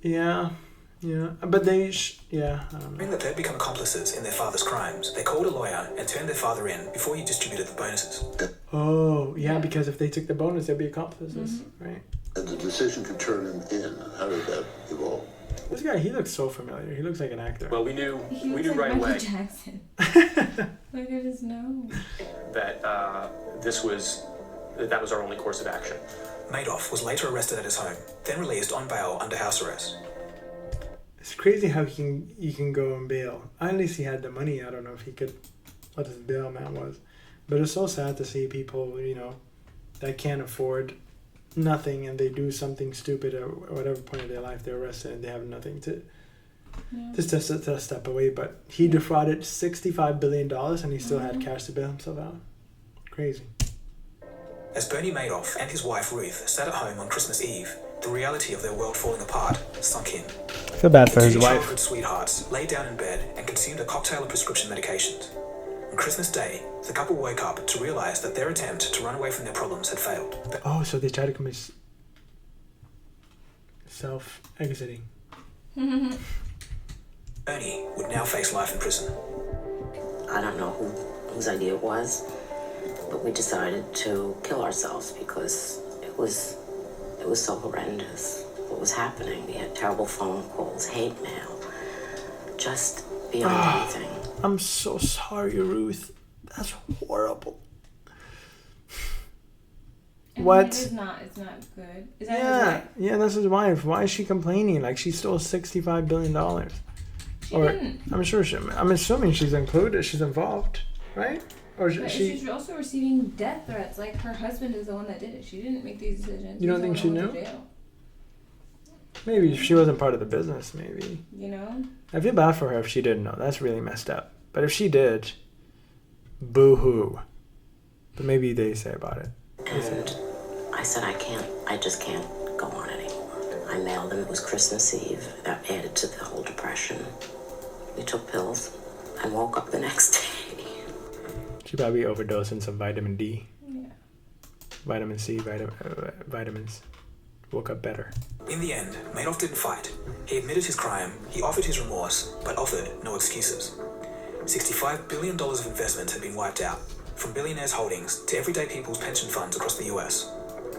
Yeah. But they, I don't know. Knowing that they'd become accomplices in their father's crimes, they called a lawyer and turned their father in before he distributed the bonuses. Oh, yeah, because if they took the bonus, they'd be accomplices, right? And the decision to turn him in, how did that evolve? This guy, he looks so familiar. He looks like an actor. Well, we knew He looks like right Michael away Jackson. Look at his nose. that that was our only course of action. Madoff was later arrested at his home, then released on bail under house arrest. It's crazy how he can go on bail. At least he had the money. I don't know if he could, what his bail amount was. But it's so sad to see people, that can't afford nothing and they do something stupid at whatever point of their life they're arrested and they have nothing to just to step away. But he defrauded $65 billion and he still had cash to bail himself out. Crazy. As Bernie Madoff and his wife Ruth sat at home on Christmas Eve, the reality of their world falling apart sunk in. I feel bad for The his two wife. childhood sweethearts lay down in bed and consumed a cocktail of prescription medications. On Christmas Day, the couple woke up to realize that their attempt to run away from their problems had failed. Oh, so they tried to commit self-exiting. Bernie would now face life in prison. I don't know whose idea it was, but we decided to kill ourselves because it was so horrendous what was happening. We had terrible phone calls, hate mail, just beyond anything. I'm so sorry, Ruth. That's horrible. What? It's not good. Is that his wife? Yeah, that's his wife. Why is she complaining? Like, she stole $65 billion. She didn't. I'm assuming she's included. She's involved, right? Or But she's also receiving death threats. Like, her husband is the one that did it. She didn't make these decisions. You don't think she knew? Maybe if she wasn't part of the business, maybe. I feel bad for her if she didn't know. That's really messed up. But if she did, boo-hoo. But maybe they say about it. And I said, I just can't go on anymore. I mailed him. It was Christmas Eve. That added to the whole depression. We took pills and woke up the next day. She probably overdosed on some vitamin D. Yeah. Vitamin C, vitamins. Woke up better. In the end, Madoff didn't fight. He admitted his crime, he offered his remorse, but offered no excuses. $65 billion of investment had been wiped out, from billionaires' holdings to everyday people's pension funds across the US.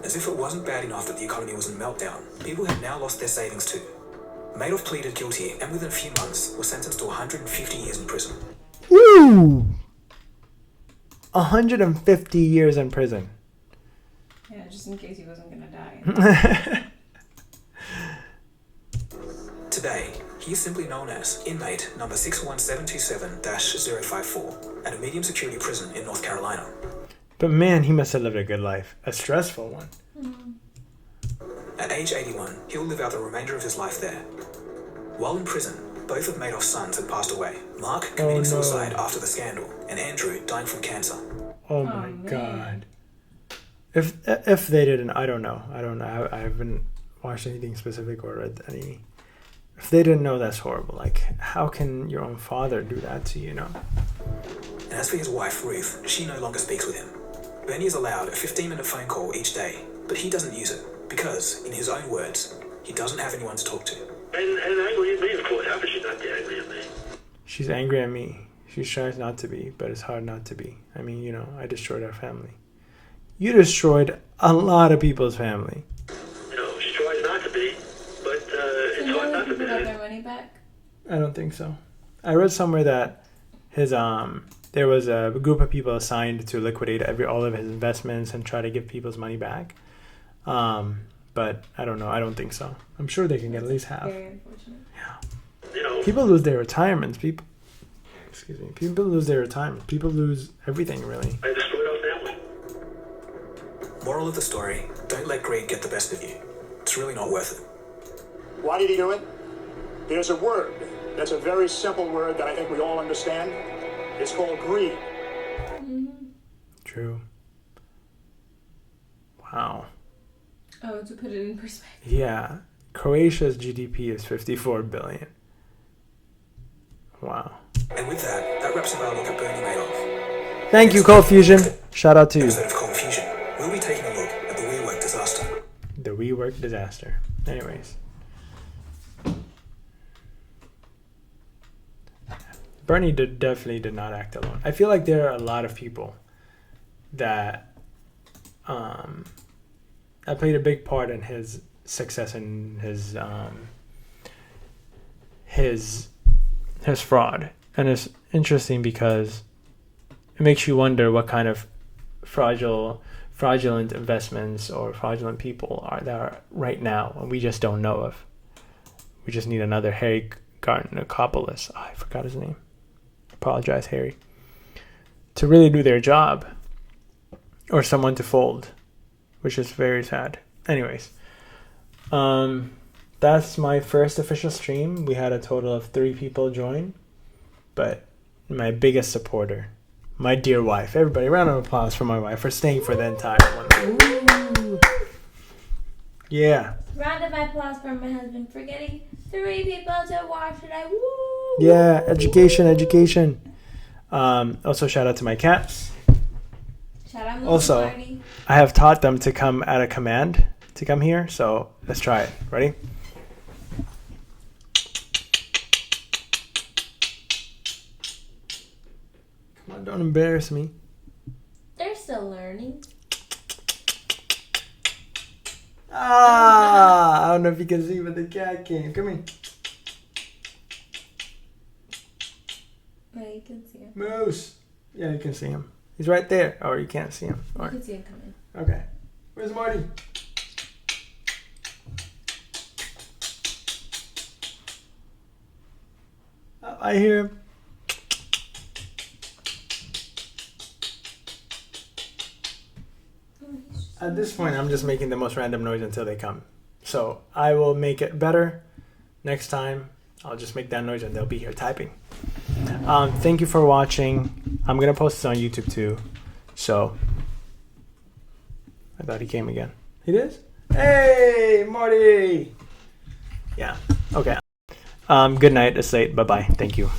As if it wasn't bad enough that the economy was in meltdown, people had now lost their savings too. Madoff pleaded guilty and within a few months was sentenced to 150 years in prison. Woo! 150 years in prison. Yeah, just in case he wasn't gonna die. Today, he is simply known as inmate number 61727-054 at a medium security prison in North Carolina. But man, he must have lived a good life. A stressful one. At age 81, he will live out the remainder of his life there. While in prison, both of Madoff's sons had passed away. Mark committing suicide after the scandal, and Andrew dying from cancer. Oh my God. If they didn't, I don't know. I haven't watched anything specific or read any. If they didn't know, that's horrible. Like, how can your own father do that to you, And as for his wife, Ruth, she no longer speaks with him. Bernie is allowed a 15-minute phone call each day, but he doesn't use it because, in his own words, he doesn't have anyone to talk to. And angry at me, of course. How could she not be angry at me? She's angry at me. She tries not to be, but it's hard not to be. I mean, I destroyed our family. You destroyed a lot of people's family. She tries not to be, but it's hard not to be. Got their money back? I don't think so. I read somewhere that his there was a group of people assigned to liquidate all of his investments and try to give people's money back. But I don't know. I don't think so. I'm sure they can get at least half. Very unfortunate. Yeah. People lose their retirements. People lose their retirement. People lose everything, really. I destroyed our family. Moral of the story, don't let greed get the best of you. It's really not worth it. Why did he do it? There's a word that's a very simple word that I think we all understand. It's called greed. True. Wow. Oh, to put it in perspective. Yeah. Croatia's GDP is $54 billion. Wow. And with that wraps up our look at Bernie Madoff. Thank you, Cold Fusion. Shout out to you. Episode of Cold Fusion, we'll be taking a look at the WeWork disaster. The WeWork disaster. Anyways. Bernie definitely did not act alone. I feel like there are a lot of people that that played a big part in his success and his fraud. And it's interesting because it makes you wonder what kind of fraudulent investments or fraudulent people are there right now, and we just don't know of. We just need another Harry Gartner-Kopoulos. I forgot his name. Apologize, Harry. To really do their job, or someone to fold, which is very sad. Anyways, that's my first official stream. We had a total of 3 people join, but my biggest supporter, my dear wife. Everybody, round of applause for my wife for staying for the entire one. Ooh. Yeah. Round of applause for my husband for getting 3 people to watch today. Woo! Yeah, education. Also, shout out to my cats. Shout out Also, Marty. I have taught them to come at a command to come here, so let's try it. Ready? Come on, don't embarrass me. They're still learning. I don't know if you can see, but the cat came. Come here. No, you can see him. Moose. Yeah, you can see him. He's right there. Or you can't see him. You Or, can see him coming. okay. Where's Marty? Oh, I hear him. At this point, I'm just making the most random noise until they come. So I will make it better next time. I'll just make that noise and they'll be here typing. Thank you for watching. I'm going to post this on YouTube too. So I thought he came again. He did? Hey, Marty! Yeah. Okay. Good night. It's late. Bye-bye. Thank you.